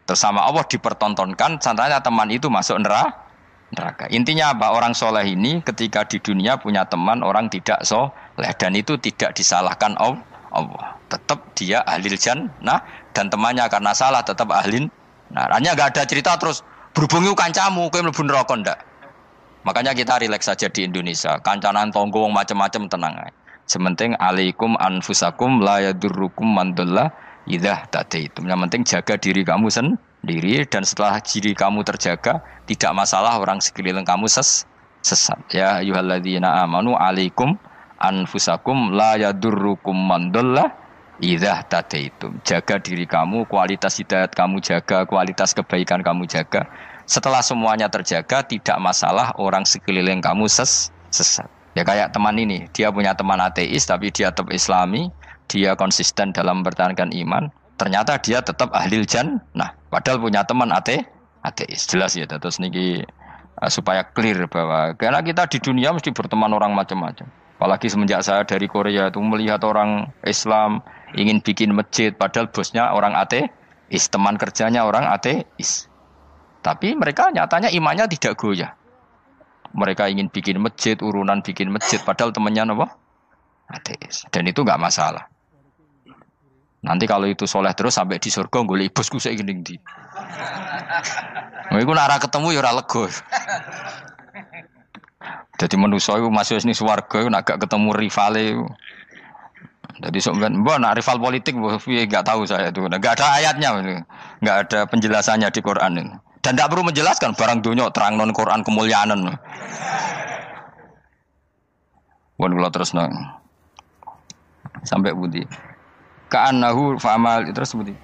Tersama Allah dipertontonkan, contohnya teman itu masuk neraka. Intinya apa? Orang soleh ini ketika di dunia punya teman orang tidak soleh, dan itu tidak disalahkan Allah. Tetap dia ahlil jannah, dan temannya karena salah tetap ahlin. Nah, hanya nggak ada cerita terus berhubungi kancamu, kowe mlebu neraka ndak. Makanya kita rileks saja di Indonesia. Kancanan tonggo macam-macam tenang aja. Sementing alaikum anfusakum la yadurrukum man dhalla idza tadaitum. Yang penting jaga diri kamu sendiri, dan setelah diri kamu terjaga, tidak masalah orang sekeliling kamu sesat. Ya ayyuhalladzina amanu alaikum anfusakum la yadurrukum man dhalla idza tadaitum. Jaga diri kamu, kualitas hidayat kamu jaga, kualitas kebaikan kamu jaga. Setelah semuanya terjaga, tidak masalah orang sekeliling kamu sesat. Ya kayak teman ini, dia punya teman ateis tapi dia tetap Islami, dia konsisten dalam mempertahankan iman. Ternyata dia tetap ahlil jannah, padahal punya teman ateis. Jelas ya, terus niki supaya clear bahwa karena kita di dunia mesti berteman orang macam-macam. Apalagi semenjak saya dari Korea itu melihat orang Islam ingin bikin masjid, padahal bosnya orang ateis, teman kerjanya orang ateis. Tapi mereka nyatanya imannya tidak goyah. Mereka ingin bikin masjid, urunan bikin masjid, padahal temannya apa? Ateis. Dan itu enggak masalah. Nanti kalau itu soleh terus sampai di surga, golek bosku saya gini di. Iku nara ketemu ya ora lega. Jadi manusia itu masuk sini swarga, nak gak ketemu rivale. Jadi sebenarnya, nak rival politik, nggak tahu saya itu, nggak ada ayatnya, nggak ada penjelasannya di Quran ini. Dan tidak perlu menjelaskan barang dunia terang non Quran kemuliaan. Wan kula terus nang sampai budi. Ka'annahu fa'amal terus budi.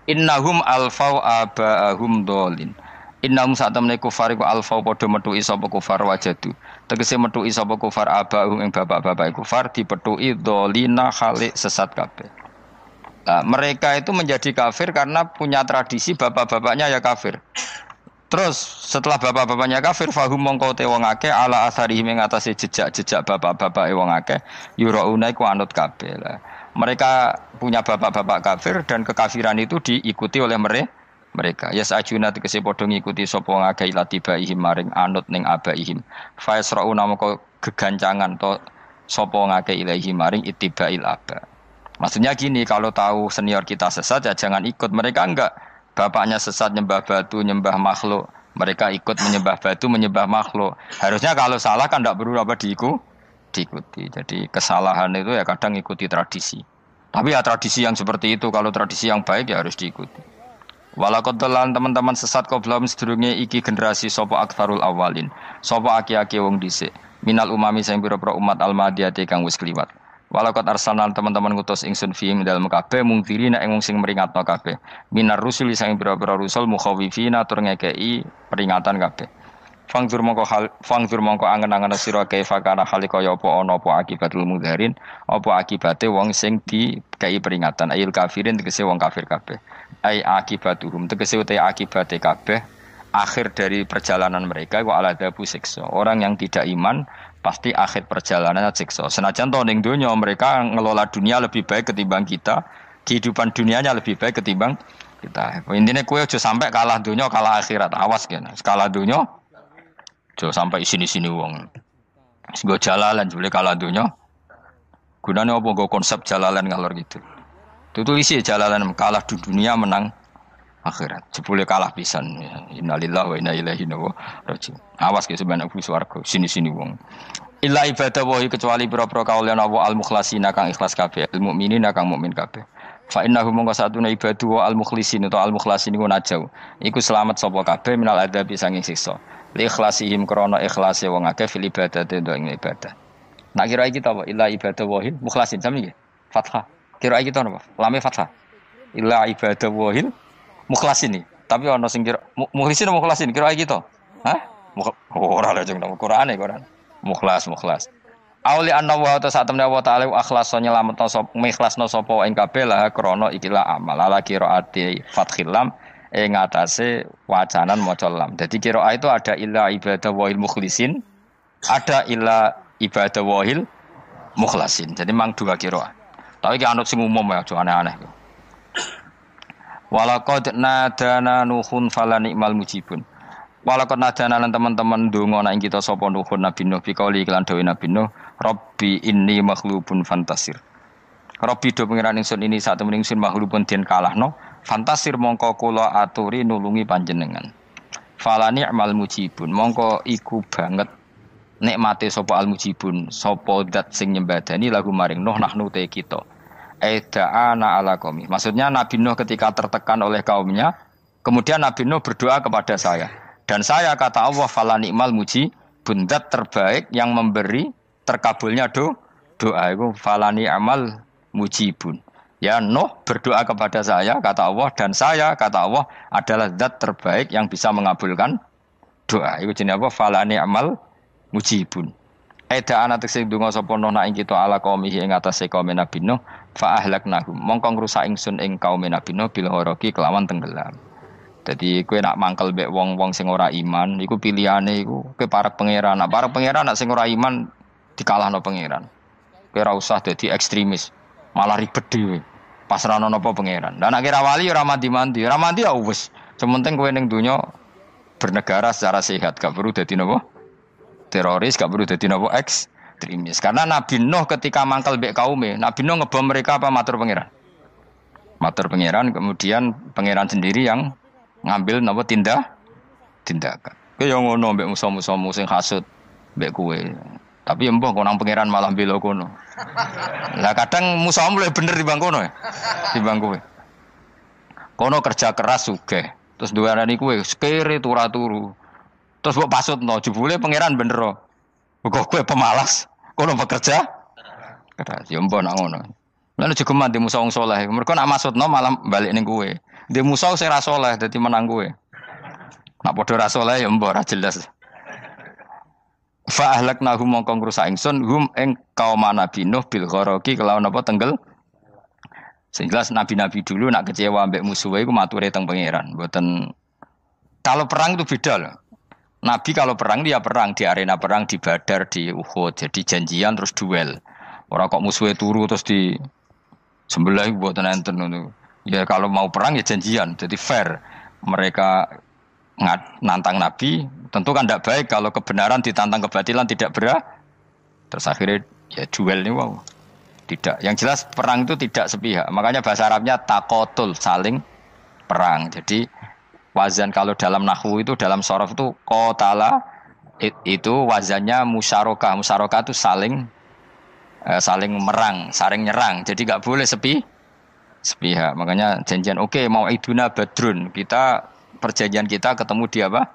Innahum alfau aba'ahum dolin. Innahum satamne kufar iku alfau padha metuki sapa kufar wajadu. Tegese metuki sapa kufar aba'ahum ing bapak-bapak kufar dipethuki dolina khalik sesat kabeh. Nah, mereka itu menjadi kafir karena punya tradisi bapak-bapaknya ya kafir. Terus setelah bapak-bapaknya kafir, fahum mongko te wong akeh ala asarihim ing atase jejak-jejak bapak-bapak wong akeh yurauna iku anut kabeh. Mereka punya bapak-bapak kafir dan kekafiran itu diikuti oleh mereka. Ya sajuna tegese padha ngikuti sapa wong akeh latibaihim maring anut ning abaihim. Fa yasrauna mongko gegancangan to sapa wong akeh ilahi maring ittibail aba. Maksudnya gini, kalau tahu senior kita sesat ya jangan ikut. Mereka enggak, bapaknya sesat nyembah batu, nyembah makhluk, mereka ikut menyembah batu, menyembah makhluk. Harusnya kalau salah kan enggak perlu diikuti. Jadi kesalahan itu ya kadang ikuti tradisi. Tapi ya tradisi yang seperti itu, kalau tradisi yang baik ya harus diikuti. Walaqad dalal teman-teman sesat qoblahum sedurunge iki generasi sapa aktsarul awalin. Sapa aki-aki wong dhisik. Minal umami sing pira-pira umat al-madiyati kang wis kliwat. Walaqad arsalna teman-teman ngutus ingsun fi dalem kabeh mungtirina ing wong sing meringatno kabeh. Minar rusul sing pira-pira rusul mukhawifina tur ngekeki peringatan kabeh. Fangzur mongko angen-angen sira kaifa kana kaya apa ana apa akibatul mudharin, apa akibate wong sing dikei peringatan ayil kafirin tegese wong kafir kabeh. Ai akibatuhum tegese uta akibate kabeh akhir dari perjalanan mereka iku aladabu siksa. Orang yang tidak iman pasti akhir perjalanannya siksa. Senajan to ning donya mereka ngelola dunia lebih baik ketimbang kita, kehidupan dunianya lebih baik ketimbang kita. Intinya kowe aja sampai kalah donya, kalah akhirat. Awas kene. Kalah donya aja sampai sini-sini wong. Sego jalalan jebule kalah donya. Gunane apa nggo konsep jalalan ngalor gitu. Itu isi jalalan kalah di dunia menang akhirat. Jebule kalah pisan. Innalillahi wa inna ilaihi raji'un. Awas ke sebenarnya bus warga sini-sini wong. Illa ibadah wahi kecuali pira-pira kaulian Allah al-mukhlasina kang ikhlas kabeh, al-mukminina kang mukmin kabeh. Fa innahu mongko satuna ibadu wa al-mukhlisin utawa al-mukhlasin iku najau. Iku selamat sapa kabeh minal adabi sanging siksa. Li ikhlasihim krana ikhlase wong akeh fil ibadati ing ibadah. Nak kira iki ta apa? Illa ibadah wahil mukhlasin sami nggih. Fathah. Kira iki ta napa? Lame fathah. Illa ibadah wahil mukhlasin iki. Tapi ana sing kira mukhlisin apa mukhlasin? Kira iki to. Hah? Ora lha jeng nang Qur'ane Quran. Mukhlas. Auli anna wa ta satemne wa ta'ala akhlasa nyelametno sapa mikhlasno sapa ing kabeh lah krana ikilah amal. Ala qiraati fathil lam ing atase wacanan maca lam. Dadi qiraah itu ada illa ibadah wahil mukhlisin, ada illa ibadah wahil mukhlasin. Jadi mang dua qiraah. Tapi iki anut sing umum ya, aja aneh-aneh. Walaqad nadana nuhun fala ni'mal mujibun. Walaqad nadana lan teman-teman ndonga nek kita sapa nuhun Nabi Nuh bikauli iklan dawe Nabi Nuh, Rabbi inni makhlubun fantasir. Rabbi do pengiran ingsun ini sak temen ingsun makhlubun den kalahno, fantasir mongko kula aturi nulungi panjenengan. Fala ni'mal mujibun, mongko iku banget nikmate sapa al mujibun, sapa zat sing nyembadani lagu maring Nuh nahnu te kita. Aida'ana ala qaumi. Maksudnya Nabi Nuh ketika tertekan oleh kaumnya, kemudian Nabi Nuh berdoa kepada saya. Dan saya kata Allah fala ni'mal mujibun, zat terbaik yang memberi terkabulnya doa itu fala ni'mal mujibun. Ya Nuh berdoa kepada saya kata Allah, dan saya kata Allah adalah zat terbaik yang bisa mengabulkan doa. Itu jenenge apa? Fala ni'mal mujibun. Eda ana tekse donga sapa Nuh nak ing kita ala kaum ing atase kaum Nabi Nuh fa ahlaknahum mongko ngrusak ingsun ing kaum Nabi Nuh bil gharaqi kelawan tenggelam. Jadi kowe nak mangkel mbek wong-wong sing ora iman, iku pilihane iku kowe parek pangeran. Nak parek pangeran nak sing ora iman dikalahno pangeran. Kowe ora usah dadi ekstremis, malah ribet dhewe. Pasrahno napa pangeran. Lah nak kira wali ora mandi-mandi, ora mandi ya wis. Sementing kowe ning donya bernegara secara sehat, gak perlu dadi napa? Teroris, gak perlu dadi napa? Ekstremis. Karena Nabi Nuh ketika mangkel mbek kaume, Nabi Nuh ngebom mereka apa matur pangeran? Matur pangeran, kemudian pangeran sendiri yang ngambil napa tindakan. Kowe yo ngono mbek musuh-musuhmu sing hasud mbek kowe. Tapi mbah kok nang pangeran malah bela kono. Lah kadang musuhmu luwih bener timbang kono ya. Timbang kowe. Kono kerja keras sugih. Terus duwarani kowe kere turu. Terus mbok pasutno jebule pangeran bener. Kok kowe pemalas. Kono bekerja keras. Ya mbah nak ngono. Lan juga mati musuh wong saleh. Mergo nak maksudno malah balik ning kowe. Dia musuh sing ra saleh dadi menang kowe. Nak padha ra saleh ya mbah ra jelas. Fa ahlaknahum mongko ngrusak ingsun hum ing kaum Nabi Nuh bil gharaqi kelawan apa tenggel. Sing jelas nabi-nabi dulu nak kecewa mbek musuhe iku mature teng pangeran. Mboten kalau perang itu beda loh. Nabi kalau perang dia perang di arena perang di Badar, di Uhud, jadi janjian terus duel. Ora kok musuhe turu terus di sebelah mboten enten ngono. Ya kalau mau perang ya janjian, jadi fair. Mereka nantang Nabi, tentu kan tidak baik kalau kebenaran ditantang kebatilan tidak berat. Terus akhirnya ya duel ini wow. Tidak. Yang jelas perang itu tidak sepihak. Makanya bahasa Arabnya takotul, saling perang. Jadi wazan kalau dalam nahwu itu dalam shorof itu qatala itu wazannya musyarakah. Musyarakah itu saling merang, saling nyerang. Jadi enggak boleh sepihak. Makanya janjian oke, mau iduna badrun. Perjanjian kita ketemu di apa?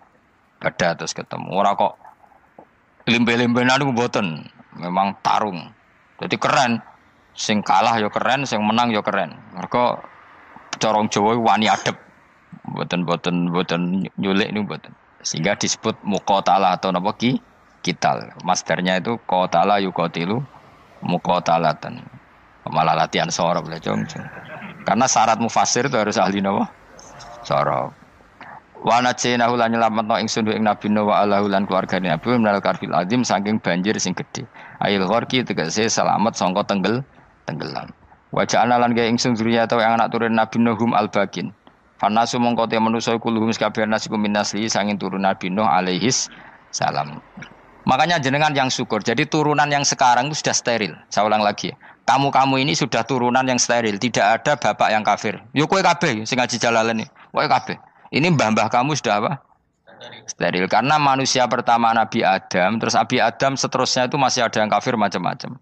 Badar terus ketemu. Ora kok limbe-limbenan niku mboten. Memang tarung. Jadi keren. Sing kalah ya keren, sing menang ya keren. Mergo corong Jawa wani adep. Mboten nyulik niku mboten. Sehingga disebut muqatalah atau napa kital. Masdarnya itu qatala yuqatilu muqatalatan. Malah latihan sorop lah, Jong. Karena syarat mufassir itu harus ahli napa? Sorop. Wa najaynahu lan nyelametno ingsun ing Nabi Nuh wa alahu lan keluargane Nabi minal karbil azim saking banjir sing gedhe. Ail gharqi tegese selamat sangka tenggelam. Wa ja'alna lan gawe ingsun zuriyata yang anak turun Nabi Nuhum al-bakin. Fanasu mongko te manusa kuluhum kabeh nasiku minasli sanging turun Nabi Nuh alaihis salam. Makanya jenengan yang syukur. Jadi turunan yang sekarang itu sudah steril. Saya ulang lagi. Kamu ini sudah turunan yang steril. Tidak ada bapak yang kafir. Yo kowe kabeh sing ngaji Jalalain iki. Kowe kabeh. Ini mbah-mbah kamu sudah apa? Steril. Karena manusia pertama Nabi Adam, terus Nabi Adam seterusnya itu masih ada yang kafir macam-macam.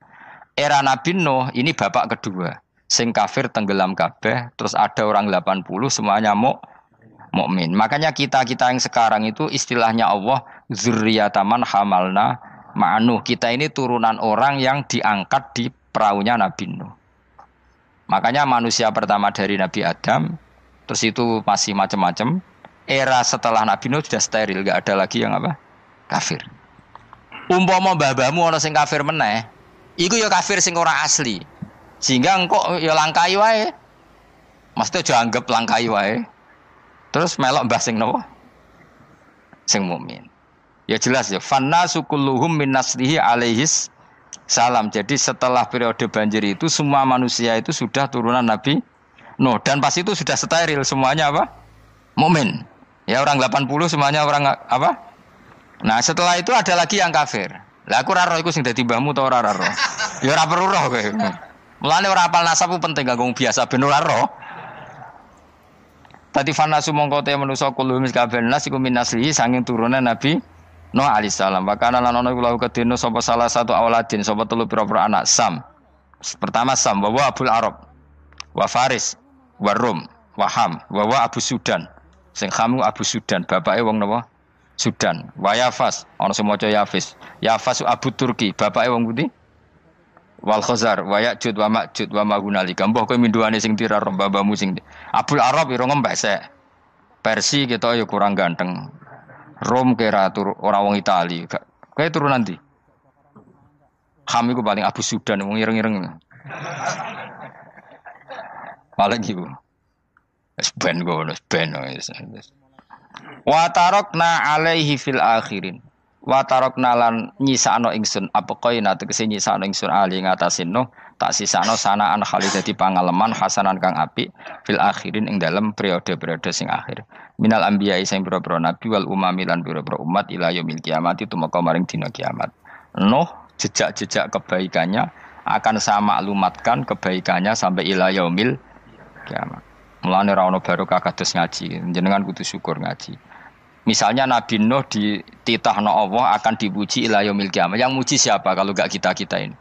Era Nabi Nuh ini bapak kedua. Sing kafir tenggelam kabeh, terus ada orang 80 semuanya mukmin. Makanya kita yang sekarang itu istilahnya Allah zurriyataman hamalna ma'nuh. Kita ini turunan orang yang diangkat di perahunya Nabi Nuh. Makanya manusia pertama dari Nabi Adam, terus itu masih macam-macam. Era setelah Nabi Nuh sudah steril, enggak ada lagi yang apa? Kafir. Umpama mbah-mbahmu ana sing kafir meneh, iku ya kafir sing ora asli. Sehingga engkau ya langkai wae. Mesti aja anggap langkai wae. Terus melok mbah sing napa? Sing mukmin. Ya jelas ya, fannasu kulluhum min naslihi alaihis salam. Jadi setelah periode banjir itu semua manusia itu sudah turunan Nabi Nuh dan pas itu sudah steril semuanya apa? Mukmin. Ya orang 80 semuanya orang apa? Nah, setelah itu ada lagi yang kafir. Lah aku ora roh iku sing dadi mbahmu ta ora roh. Ya ora perlu roh kowe. Mulane ora apal nasab penting kanggo biasa ben ora roh. Tadi fanasu mongko te manusa kulo kabeh nas iku minaslihi sanging turunan Nabi Nuh alaihissalam. Bakana lan ana kula kedene sapa salah satu auladin sapa telu pira-pira anak Sam. Pertama Sam wa Abul Arab wa Faris wa Rum wa Ham wa Abu Sudan. Sing Ham Abu Sudan, bapake wong napa? Sudan. Wa Yafas ana sing maca Yafis. Yafas Abu Turki, bapake wong pundi? Wal Khazar wa Ya'jud wa Ma'jud wa Mahunalika. Mbah kowe minduane sing tirar mbah-mbahmu sing Abul Arab ira ngempek sek. Persi kita ya kurang ganteng. Rom kira ora wong Itali. Kowe turunan ndi? Ham iku paling Abu Sudan wong ireng-ireng. Paling iku. Wis ben ngono, ben wis. Wa tarakna alaihi fil akhirin. Wa tarakna lan nyisakno ingsun apa koina tegese nyisakno ingsun ali ngatasin no tak sisakno sanaan khalid dadi pangaleman hasanan kang apik fil akhirin ing dalem periode-periode sing akhir minal anbiya sing pira-pira nabi wal umami lan pira-pira umat ila yaumil kiamat tumeka maring dina kiamat. Nuh jejak-jejak kebaikannya akan saya maklumatkan kebaikannya sampai ila yaumil kiamat. Mulane ora ono barokah kados ngaji, jenengan kudu syukur ngaji. Misalnya Nabi Nuh dititahno Allah akan dipuji ila yaumil kiamat. Yang muji siapa kalau enggak kita-kita ini?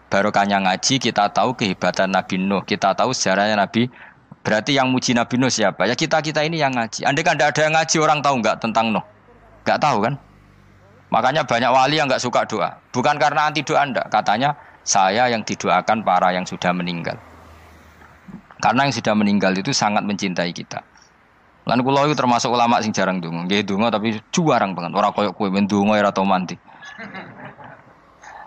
Barokahnya ngaji, kita tahu kehebatan Nabi Nuh, kita tahu sejarahnya Nabi. Berarti yang muji Nabi Nuh siapa? Ya kita-kita ini yang ngaji. Andai kan tidak ada yang ngaji, orang tahu enggak tentang Nuh? Enggak tahu kan? Makanya banyak wali yang enggak suka doa. Bukan karena anti doa enggak. Katanya saya yang didoakan para yang sudah meninggal. Karena yang sudah meninggal itu sangat mencintai kita. Lan kula iku termasuk ulama sing jarang ndonga. Nggih ndonga tapi juarang banget. Ora koyo kowe men ndonga ora tau mandi.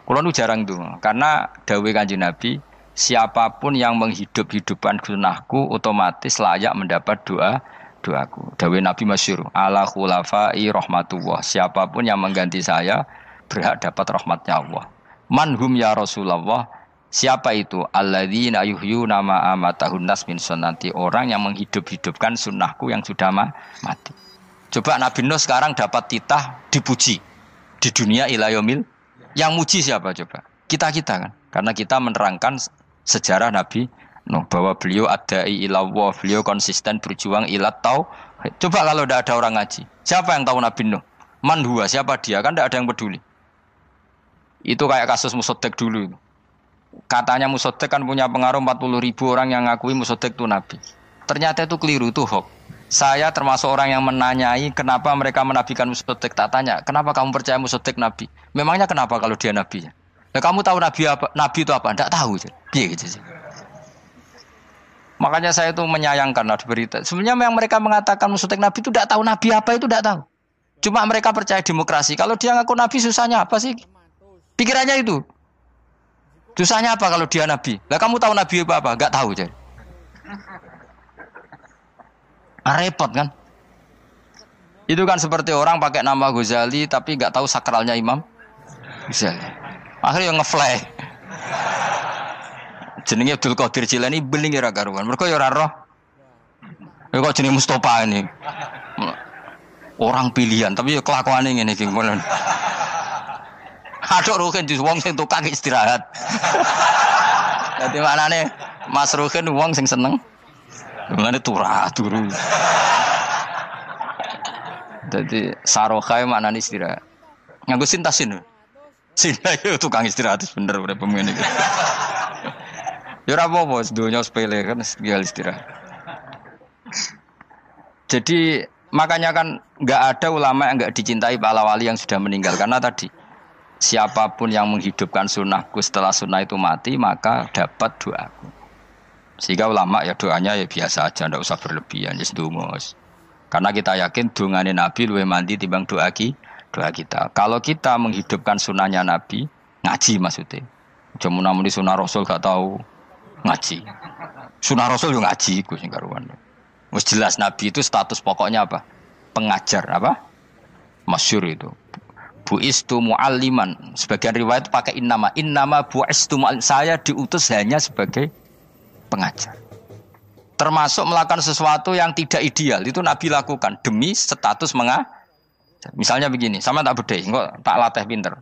Kula nu jarang ndonga karena dawuh Kanjeng Nabi, siapapun yang menghidup-hidupkan sunahku otomatis layak mendapat doaku. Dawuh Nabi masyhur, ala khulafai rahmatullah. Siapapun yang mengganti saya berhak dapat rahmatnya Allah. Manhum ya Rasulullah. Siapa itu? Alladzina yuhyuna ma amatahun nas min sunnati. Orang yang menghidup-hidupkan sunnahku yang sudah mati. Coba Nabi Nuh sekarang dapat titah dipuji di dunia ila yaumil. Yang muji siapa coba? Kita-kita kan. Karena kita menerangkan sejarah Nabi Nuh bahwa beliau adai ila Allah, beliau konsisten berjuang ila tauhid. Coba kalau tidak ada orang ngaji. Siapa yang tahu Nabi Nuh? Man huwa, siapa dia? Kan tidak ada yang peduli. Itu kayak kasus Musoddek dulu itu. Katanya Musoddek kan punya pengaruh 40.000 orang yang ngakui Musoddek itu Nabi. Ternyata itu keliru, itu hoax. Saya termasuk orang yang menanyai kenapa mereka menabikan Musoddek. Tak tanya, kenapa kamu percaya Musoddek Nabi? Memangnya kenapa kalau dia Nabi? Nah, kamu tahu Nabi apa? Nabi itu apa? Tidak tahu. Piye gitu sih. Makanya saya itu menyayangkan ada berita. Sebenarnya yang mereka mengatakan Musoddek Nabi itu tidak tahu Nabi apa itu tidak tahu. Cuma mereka percaya demokrasi. Kalau dia ngaku Nabi susahnya apa sih? Pikirannya itu. Susahnya apa kalau dia Nabi? Lah kamu tahu Nabi apa? Enggak tahu jadi. Repot kan? Itu kan seperti orang pakai nama Ghazali tapi nggak tahu sakralnya Imam Ghazali. Akhirnya ngefly. Jenenge Abdul Qadir Jilani beling ora karuan. Mergo ya ora roh. Ya kok jenenge Mustofa ini. Orang pilihan tapi ya kelakuane ngene iki. Aduk Ruhin jus wong sing tukang istirahat. Dadi maknane Mas Ruhin wong sing seneng. Mulane turu. Dadi sarohae maknane istirahat. Nganggo sintasin. Sinta itu tukang istirahat bener urip pemene iki. Ya ora apa-apa, dunya sepele kan tinggal istirahat. Jadi makanya kan nggak ada ulama yang nggak dicintai para wali yang sudah meninggal karena tadi siapapun yang menghidupkan sunnahku setelah sunnah itu mati maka dapat doaku. Sehingga ulama ya doanya ya biasa aja, ndak usah berlebihan, just dumos. Karena kita yakin dungane Nabi luwih mandi timbang doa kita. Kalau kita menghidupkan sunnahnya Nabi, ngaji maksudnya. Cuma namun di sunnah Rasul gak tahu ngaji. Sunnah Rasul yo ngaji iku sing karuan. Wis jelas Nabi itu status pokoknya apa? Pengajar apa? Masyhur itu. Buistu mualliman. Sebagian riwayat pakai innama buistu muallim. Saya diutus hanya sebagai pengajar. Termasuk melakukan sesuatu yang tidak ideal itu Nabi lakukan demi status mengajar. Misalnya begini, sama tak bedai, kok tak latih pinter.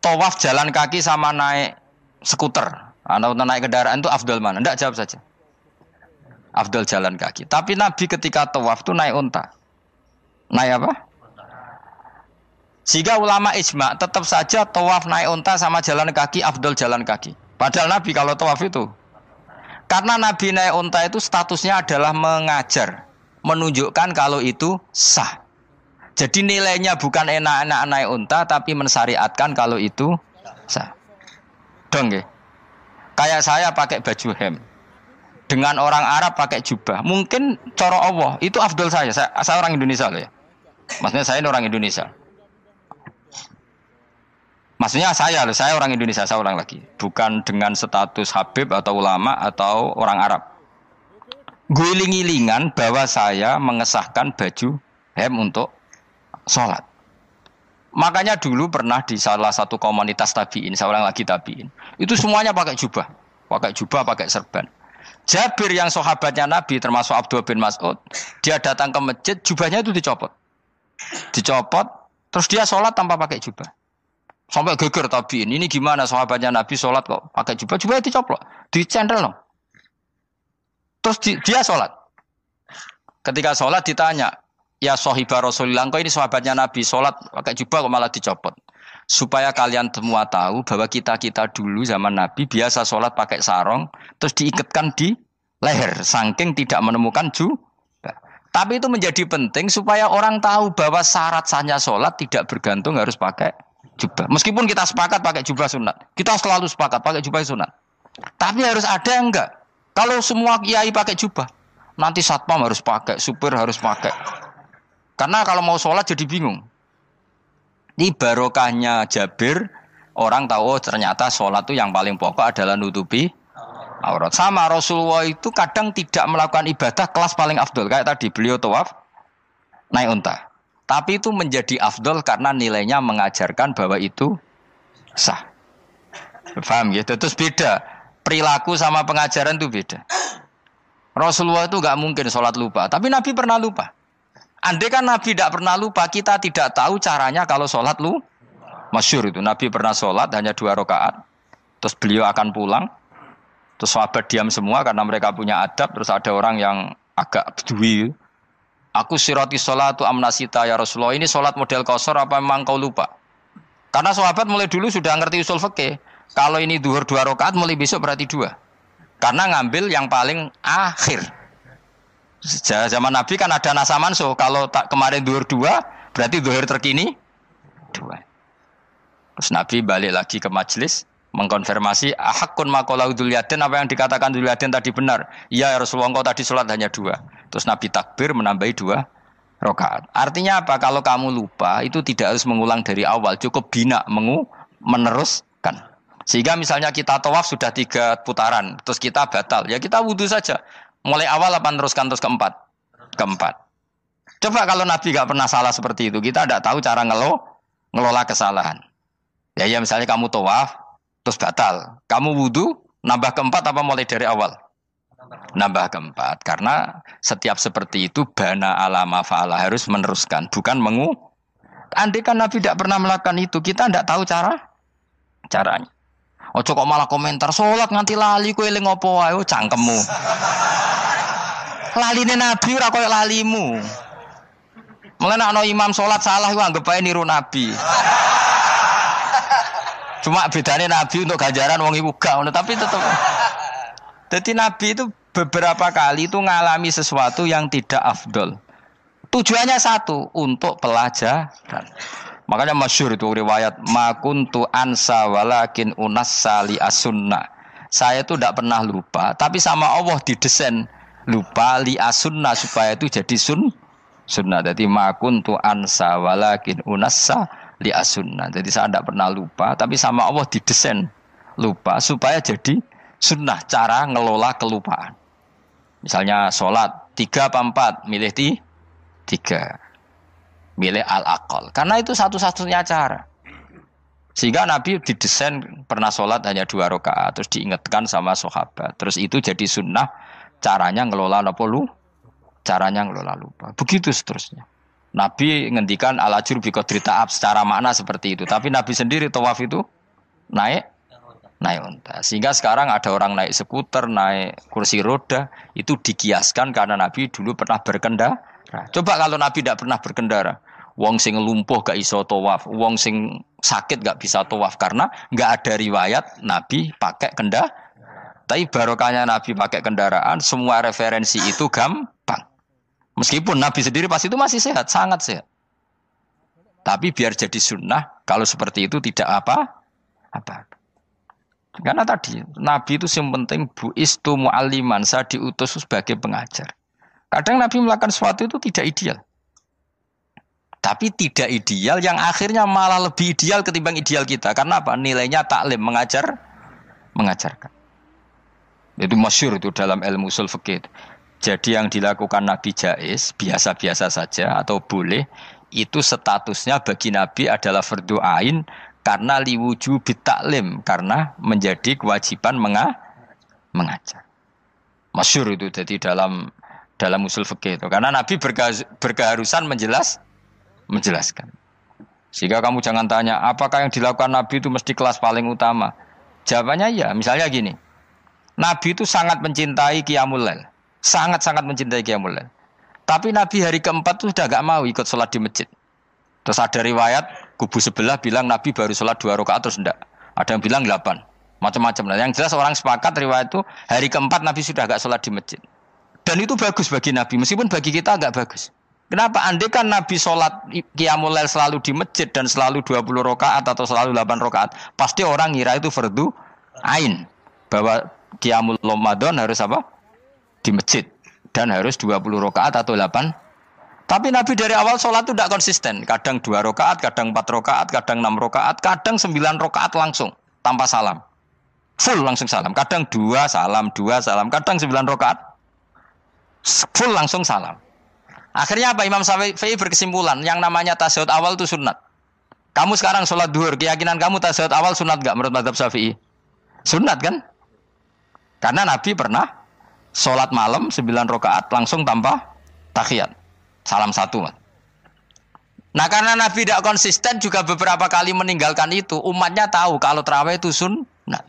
Tawaf jalan kaki sama naik skuter. Atau naik kendaraan itu afdal mana? Tidak, jawab saja. Afdal jalan kaki. Tapi Nabi ketika tawaf itu naik unta. Naik apa? Sehingga ulama ijma tetap saja tawaf naik unta sama jalan kaki afdal jalan kaki. Padahal Nabi kalau tawaf itu. Karena Nabi naik unta itu statusnya adalah mengajar. Menunjukkan kalau itu sah. Jadi nilainya bukan enak-enak naik unta tapi mensyariatkan kalau itu sah. Dong ya. Kayak saya pakai baju hem. Dengan orang Arab pakai jubah. Mungkin cara Allah itu afdol saya. Saya orang Indonesia loh ya. Maksudnya saya ini orang Indonesia. Maksudnya saya orang Indonesia, saya ulang lagi. Bukan dengan status Habib atau ulama atau orang Arab. Guling-gilingan bahwa saya mengesahkan baju hem untuk sholat. Makanya dulu pernah di salah satu komunitas tabi'in, saya ulang lagi tabi'in. Itu semuanya pakai jubah, pakai serban. Jabir yang sahabatnya Nabi termasuk Abdullah bin Mas'ud, dia datang ke masjid, jubahnya itu dicopot, terus dia sholat tanpa pakai jubah. Sampai geger tabi'in, ini gimana sahabatnya Nabi sholat kok pakai jubah, jubahnya dicopot, dicendel loh. Terus dia sholat. Ketika sholat ditanya, ya sahibah Rasulullah, kok ini sahabatnya Nabi sholat pakai jubah kok malah dicopot. Supaya kalian semua tahu bahwa kita dulu zaman Nabi biasa sholat pakai sarong, terus diikatkan di leher, saking tidak menemukan jubah. Tapi itu menjadi penting supaya orang tahu bahwa syarat sahnya sholat tidak bergantung harus pakai jubah. Meskipun kita sepakat pakai jubah sunat, kita selalu sepakat pakai jubah sunat. Tapi harus ada enggak? Kalau semua kiai pakai jubah, nanti satpam harus pakai, supir harus pakai. Karena kalau mau sholat jadi bingung. Ini barokahnya Jabir, orang tahu ternyata sholat itu yang paling pokok adalah nutupi aurat. Sama Rasulullah itu kadang tidak melakukan ibadah kelas paling afdol. Kayak tadi beliau tawaf naik unta. Tapi itu menjadi afdol karena nilainya mengajarkan bahwa itu sah. Paham gitu? Terus beda. Perilaku sama pengajaran itu beda. Rasulullah itu gak mungkin sholat lupa. Tapi Nabi pernah lupa. Andai kan Nabi tidak pernah lupa, kita tidak tahu caranya kalau sholat lu. Masyhur itu, Nabi pernah sholat hanya 2 rakaat. Terus beliau akan pulang. Terus sahabat diam semua karena mereka punya adab. Terus ada orang yang agak bedui. Aku sirati sholatu amnasita ya Rasulullah. Ini sholat model qashar apa memang kau lupa? Karena sahabat mulai dulu sudah ngerti usul fikih. Kalau ini zuhur 2 rakaat, mulai besok berarti 2. Karena ngambil yang paling akhir. Zaman Nabi kan ada nasa mansuh. Kalau tak kemarin zuhur 2, berarti zuhur terkini 2. Terus Nabi balik lagi ke majelis mengkonfirmasi ahakun maqalahu Dzulyaden, apa yang dikatakan Dzulyaden tadi benar. Iya ya Rasulullah, engkau tadi sholat hanya 2. Terus Nabi takbir menambahi 2 rakaat. Artinya apa? Kalau kamu lupa itu tidak harus mengulang dari awal, cukup bina meneruskan. Sehingga misalnya kita tawaf sudah 3 putaran, terus kita batal, ya kita wudu saja. Mulai awal apa teruskan terus keempat? Coba kalau Nabi nggak pernah salah seperti itu, kita tidak tahu cara ngelola kesalahan. Ya misalnya kamu tawaf, terus batal. Kamu wudhu, nambah keempat apa mulai dari awal? Nambah keempat. Karena setiap seperti itu, bana alama fa'ala harus meneruskan. Bukan andai kan Nabi tidak pernah melakukan itu, kita tidak tahu caranya. Ojo kok malah komentar, sholat nganti lali, kowe eling opo wae, cangkemmu. Laline Nabi ora koyo lalimu. Mulane ana imam sholat salah iku anggap ae niru Nabi. Cuma bedanya Nabi untuk ganjaran wong iku gak ngono, tapi tetep. Jadi Nabi itu beberapa kali itu ngalami sesuatu yang tidak afdol. Tujuannya satu, untuk pelajaran. Makanya masyhur itu riwayat ma kuntu ansa walakin unassa li as-sunnah. Saya itu tidak pernah lupa, tapi sama Allah didesain lupa li as-sunnah supaya itu jadi sunnah. Jadi ma kuntu ansa walakin unassa li as-sunnah. Jadi saya tidak pernah lupa, tapi sama Allah didesain lupa supaya jadi sunnah cara ngelola kelupaan. Misalnya sholat 3 apa 4, milih 3. Milih al-aqal. Karena itu satu-satunya cara. Sehingga Nabi didesain pernah sholat hanya 2 rakaat, terus diingatkan sama sahabat. Terus itu jadi sunnah caranya ngelola lupa. Begitu seterusnya. Nabi ngendikan al-ajur bi qadri ta'ab secara makna seperti itu. Tapi Nabi sendiri tawaf itu naik unta. Sehingga sekarang ada orang naik skuter, naik kursi roda, itu dikiaskan karena Nabi dulu pernah berkendara. Coba kalau Nabi tidak pernah berkendara, wong sing lumpuh gak iso tawaf, wong sing sakit gak bisa tawaf karena gak ada riwayat Nabi pakai kendaraan. Tapi barokahnya Nabi pakai kendaraan, semua referensi itu gampang. Meskipun Nabi sendiri pas itu masih sehat, sangat sehat. Tapi biar jadi sunnah, kalau seperti itu tidak apa-apa. Karena tadi Nabi itu yang penting buistu mu'alliman, saya diutus sebagai pengajar. Kadang Nabi melakukan sesuatu itu tidak ideal. Tapi tidak ideal yang akhirnya malah lebih ideal ketimbang ideal kita. Karena apa? Nilainya taklim, mengajarkan. Itu masyhur itu dalam ilmu ushul fikih. Jadi yang dilakukan Nabi jaiz, biasa-biasa saja atau boleh, itu statusnya bagi Nabi adalah fardhu ain karena liwujubi taklim, karena menjadi kewajiban mengajar. Masyhur itu jadi dalam usul fikih itu. Karena Nabi berkeharusan menjelaskan. Sehingga kamu jangan tanya, apakah yang dilakukan Nabi itu mesti kelas paling utama? Jawabannya ya, misalnya gini. Nabi itu sangat mencintai Qiyamul Lail. Sangat-sangat mencintai Qiyamul Lail. Tapi Nabi hari keempat itu sudah gak mau ikut sholat di masjid. Terus ada riwayat, kubu sebelah bilang Nabi baru sholat 2 rakaat terus enggak. Ada yang bilang 8. Macam-macam. Nah, yang jelas orang sepakat riwayat itu, hari keempat Nabi sudah gak sholat di masjid. Dan itu bagus bagi Nabi, meskipun bagi kita agak bagus. Kenapa? Andai kan Nabi sholat Qiyamul Lail selalu di masjid dan selalu 20 rakaat atau selalu 8 rakaat, pasti orang ngira itu fardhu ain. Bahwa Qiyamul Ramadan harus apa? Di masjid. Dan harus 20 rakaat atau 8. Tapi Nabi dari awal sholat itu tidak konsisten. Kadang 2 rakaat, kadang 4 rakaat, kadang 6 rakaat, kadang 9 rakaat langsung, tanpa salam. Full langsung salam. Kadang 2 salam, kadang 9 rakaat. Full langsung salam. Akhirnya apa? Imam Syafi'i berkesimpulan yang namanya tasyahud awal itu sunat. Kamu sekarang sholat duhur, keyakinan kamu tasyahud awal sunat gak menurut mazhab Syafi'i? Sunat kan? Karena Nabi pernah sholat malam 9 rakaat langsung tanpa tahiyat. Salam 1. Nah karena Nabi tidak konsisten juga beberapa kali meninggalkan itu, umatnya tahu kalau tarawih itu sunat.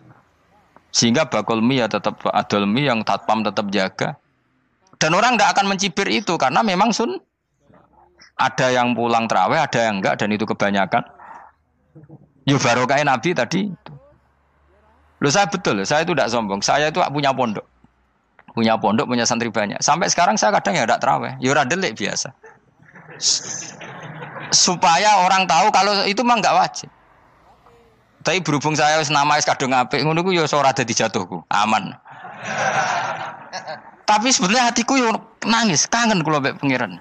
Sehingga bakul mie ya tetap adol mie, yang tatpam tetap jaga. Dan orang tidak akan mencibir itu karena memang ada yang pulang tarawih, ada yang enggak, dan itu kebanyakan. Ya barokah Nabi tadi itu. Loh saya betul, saya itu tidak sombong. Saya itu punya pondok, punya santri banyak. Sampai sekarang saya kadang ya tidak tarawih, ya ora delik biasa. Supaya orang tahu kalau itu mah enggak wajib. Tapi berhubung saya nama kadung apik, ngono ku ya ora dadi jatuhku, aman. Tapi sebenarnya hatiku yo nangis, kangen kula mbek pangeran.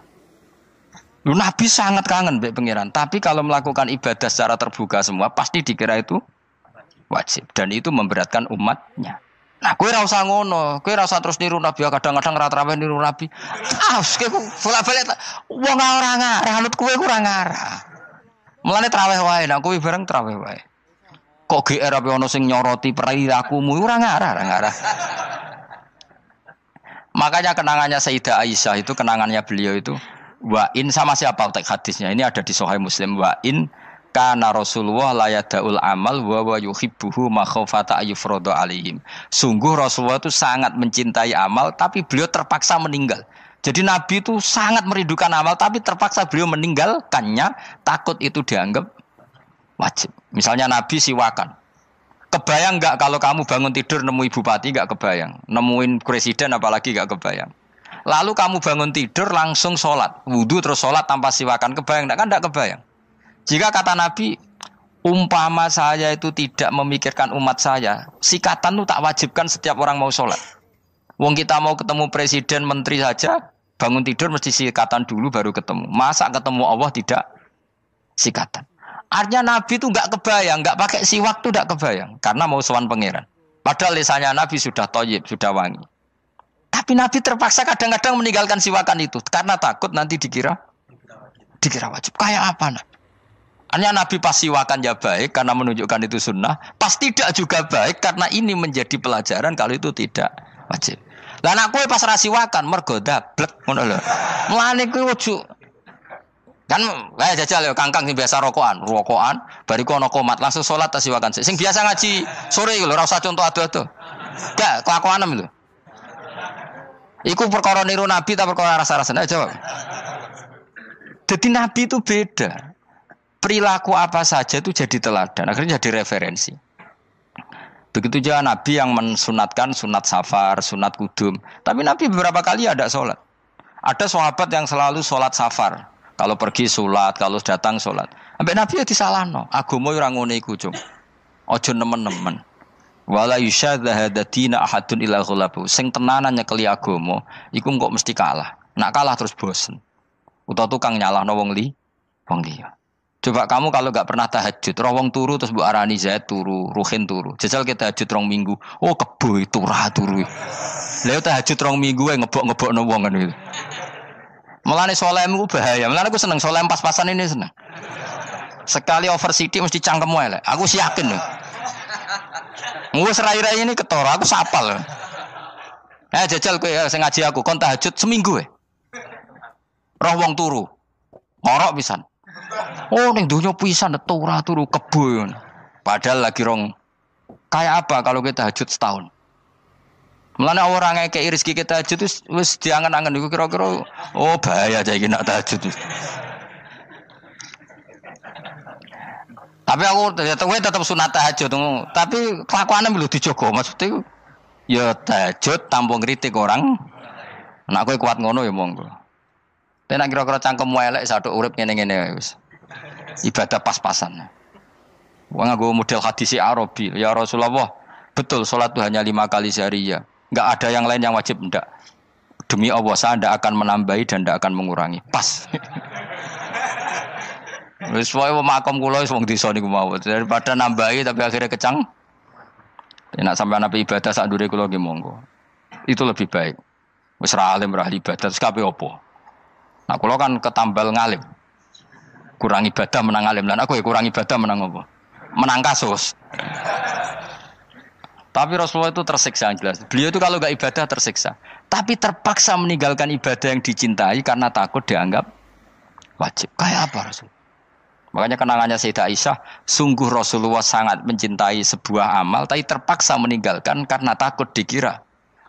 Lu Nabi sangat kangen mbek pangeran, tapi kalau melakukan ibadah secara terbuka semua pasti dikira itu wajib dan itu memberatkan umatnya. Nah, kowe ora usah ngono, kowe ora usah terus niru Nabi, kadang-kadang ra traweh niru Nabi. Kowe bolak-balik wong ora ngarah, anut kowe ora ngarah. Mulane traweh wae, nek kowe bareng traweh wae. Kok GR apa ono sing nyoroti perilakumu ora ngarah. Makanya kenangannya Sayyidah Aisyah itu kenangannya beliau itu wa in sama siapa teks hadisnya ini ada di Sahih Muslim wa in kana Rasulullah la yadaul amal wa yuhibbuhu makhafata ayyufrada alaihim. Sungguh Rasulullah itu sangat mencintai amal tapi beliau terpaksa meninggal. Jadi Nabi itu sangat merindukan amal tapi terpaksa beliau meninggalkannya takut itu dianggap wajib. Misalnya Nabi siwakan. Kebayang enggak kalau kamu bangun tidur nemu bupati enggak kebayang. Nemuin presiden apalagi enggak kebayang. Lalu kamu bangun tidur langsung sholat. Wudu terus sholat tanpa siwakan. Kebayang enggak? Kan enggak kebayang. Jika kata Nabi, umpama saya itu tidak memikirkan umat saya, sikatan itu tak wajibkan setiap orang mau sholat. Wong kita mau ketemu presiden, menteri saja, bangun tidur mesti sikatan dulu baru ketemu. Masa ketemu Allah tidak sikatan? Artinya Nabi itu enggak kebayang, enggak pakai siwak itu enggak kebayang. Karena mau sowan pangeran. Padahal lisannya Nabi sudah thayyib, sudah wangi. Tapi Nabi terpaksa kadang-kadang meninggalkan siwakan itu. Karena takut nanti dikira wajib. Kayak apa nah? Artinya Nabi pas siwakan ya baik karena menunjukkan itu sunnah. Pas tidak juga baik karena ini menjadi pelajaran kalau itu tidak wajib. Lah nek kowe pas ra siwakan mergo dablek ngono lho. Mulane kowe ojo kan kayak jajal ya kangkang sing biasa rokokan bariku ana komat langsung salat tas siwakan sing biasa ngaji sore lho ora usah contoh ado-ado. Gak kelakuanem lho. Iku perkara niru Nabi ta perkara rasa-rasane jawab. Jadi Nabi itu beda. Perilaku apa saja itu jadi teladan, akhirnya jadi referensi. Begitu juga Nabi yang mensunatkan sunat safar, sunat kudum. Tapi Nabi beberapa kali ada sholat. Ada sahabat yang selalu sholat safar. Kalau pergi sholat, kalau datang sholat. Sampai Nabi ya disalahno. Agama ora ngene iku, Cung. Aja nemen-nemen. Wala yusyadza hadatina ahadun ila ghalabu. Sing tenanan nyekeli agama, iku kok mesti kalah. Nak kalah terus bosen. Utawa tukang nyalahno wong liya. Coba kamu kalau enggak pernah tahajud, roh wong turu terus mbok arani Zaid turu, Ruhin turu. Jajal kita tahajud rong minggu. Oh kebo itu turu. Lha tahajud rong minggu wae ngebok-ngebokno wong kan itu. Mulane salehmu bahaya. Mulane aku seneng saleh pas-pasan ini seneng. Sekali over sithik mesti cangkemmu elek. Aku yakin lho. Wis rai-rai ini ketara, aku sapal. Jajal kowe sing ngaji aku kon tahajud seminggu wae. Roh wong turu. Ngorok pisan. Oh ning donya pisan turu kebo. Padahal lagi rong kayak apa kalau kita tahajud setahun. Mulane orang ngekeki rezeki kita tahajud wis diangen-angen iku kira-kira oh bahaya aja iki nak tahajud. Tapi aku tetap sunat tahajud tapi kelakuane lho dijogo maksudnya ya tahajud tanpa ngritik orang. Nek kowe kuat ngono ya monggo. Tenan kira-kira cangkemmu elek saduk urip ngene-ngene wis. Ibadah pas-pasan. Wong nggo model hadis Arabi. Ya Rasulullah, betul salat itu hanya 5 kali sehari ya. Enggak ada yang lain yang wajib enggak. Demi Allah saya tidak akan menambahi dan tidak akan mengurangi. Pas. Wis wae makom kula wis wong desa niku mawon. Daripada nambahi tapi akhirnya kecang. Nek sampean ape ibadah sak ndure kula nggih monggo. Itu lebih baik. Wis ra alim ra ibadah terus kabeh apa? Nah kula kan ketambal ngalim. Kurang ibadah menang alim lan aku ya kurang ibadah menang apa? Menang kasus. Tapi Rasulullah itu tersiksa yang jelas. Beliau itu kalau enggak ibadah tersiksa. Tapi terpaksa meninggalkan ibadah yang dicintai karena takut dianggap wajib. Kayak apa Rasul? Makanya kenangannya Sayyidah Aisyah, sungguh Rasulullah sangat mencintai sebuah amal tapi terpaksa meninggalkan karena takut dikira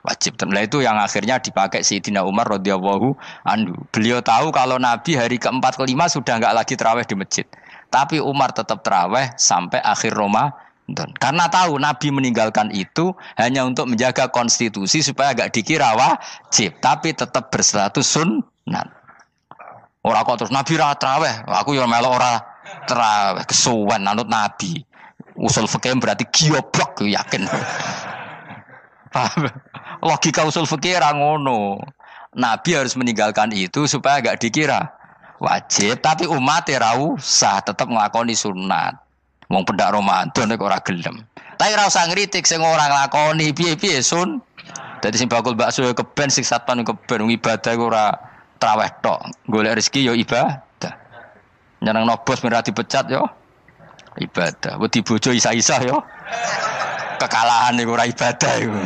wajib. Nah itu yang akhirnya dipakai Sayyidina Umar radhiyallahu anhu. Beliau tahu kalau Nabi hari ke-4 ke-5 sudah enggak lagi tarawih di masjid. Tapi Umar tetap tarawih sampai akhir Ramadan. Karena tahu Nabi meninggalkan itu hanya untuk menjaga konstitusi supaya enggak dikira wajib, tapi tetap berstatus sunnah. Ora kok terus Nabi ra tarawih, aku ya melok ora tarawih kesuwen anut Nabi. Usul fikih berarti gioblok yakin. Logika usul fikih ra ngono. Nabi harus meninggalkan itu supaya enggak dikira wajib, tapi umat ra usah tetap nglakoni sunat. Wong pendak Ramadan nek ora gelem. Tapi ora usah ngritik sing ora nglakoni piye-piye sun. Dadi sing bakul bakso ya keben sing satpan keben ibadah ora traweh tok. Golek rezeki ya ibadah. Nyenengno bos merah dipecat yo ibadah. Wedi bojo isa-isa yo kekalahan iku ora ibadah iku.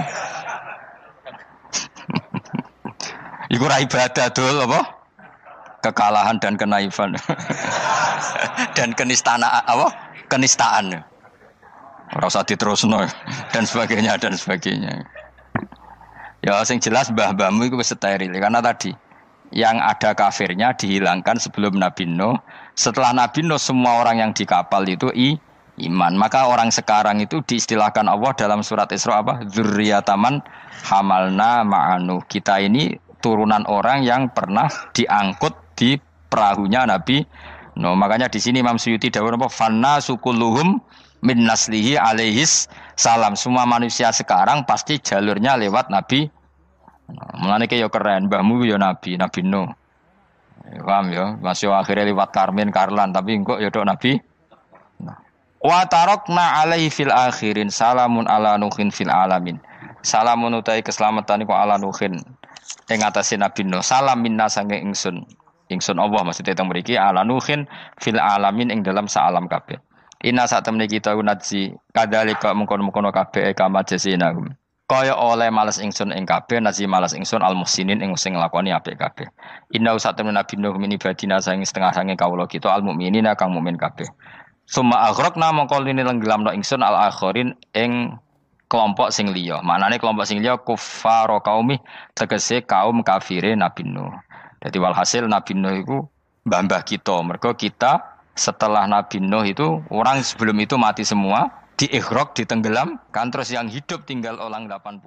Iku ora ibadah dul apa? Kekalahan dan kenaifan. Dan kenistaan apa? Kenistaan. Ora usah diterusno dan sebagainya dan sebagainya. Ya sing jelas mbah-mbahmu iku wis steril karena tadi yang ada kafirnya dihilangkan sebelum Nabi Nuh. Setelah Nabi Nuh semua orang yang di kapal itu iman. Maka orang sekarang itu diistilahkan Allah dalam surat Isra apa? Dzurriyyataman hamalna ma'anu. Kita ini turunan orang yang pernah diangkut di perahunya Nabi Nuh. Makanya di sini Imam Suyuti dawuh apa? Fanna sukulluhum min naslihi alaihis salam. Semua manusia sekarang pasti jalurnya lewat Nabi. Mulane ki yo keren, mbahmu yo nabi Nuh. Paham ya? Masih akhirnya lewat Karmen Karlan tapi engko yo tok nabi. Wa tarakna alaihi fil akhirin salamun ala nuhin fil alamin. Salamun utai keselamatan iku ala nuhin ing atase Nabi Nuh. Salam minna sange ingsun. Ingsun Allah maksudnya teng mriki ala nuhin fil alamin ing dalam saalam kabeh. Inna satemene kita unadzi kadzalika mengkono-mengkono kabeh kama jasinahum. Kaya oleh males ingsun ing kabeh nasi males ingsun al muhsinin ing sing nglakoni apik kabeh. Inna satemene Nabi Nuh min ibadina saing setengah sange kawula kita al mukminina kang mukmin kabeh. Summa aghraqna mongko lini lenggelamno ingsun al akhirin ing kelompok sing liya. Maknane kelompok sing liya kuffar qaumi tegese kaum kafire Nabi Nuh. Dadi walhasil Nabi Nuh iku mbah-mbah kita. Mergo kita setelah Nabi Nuh itu orang sebelum itu mati semua, diikhraq, ditenggelam, kan terus yang hidup tinggal orang 80.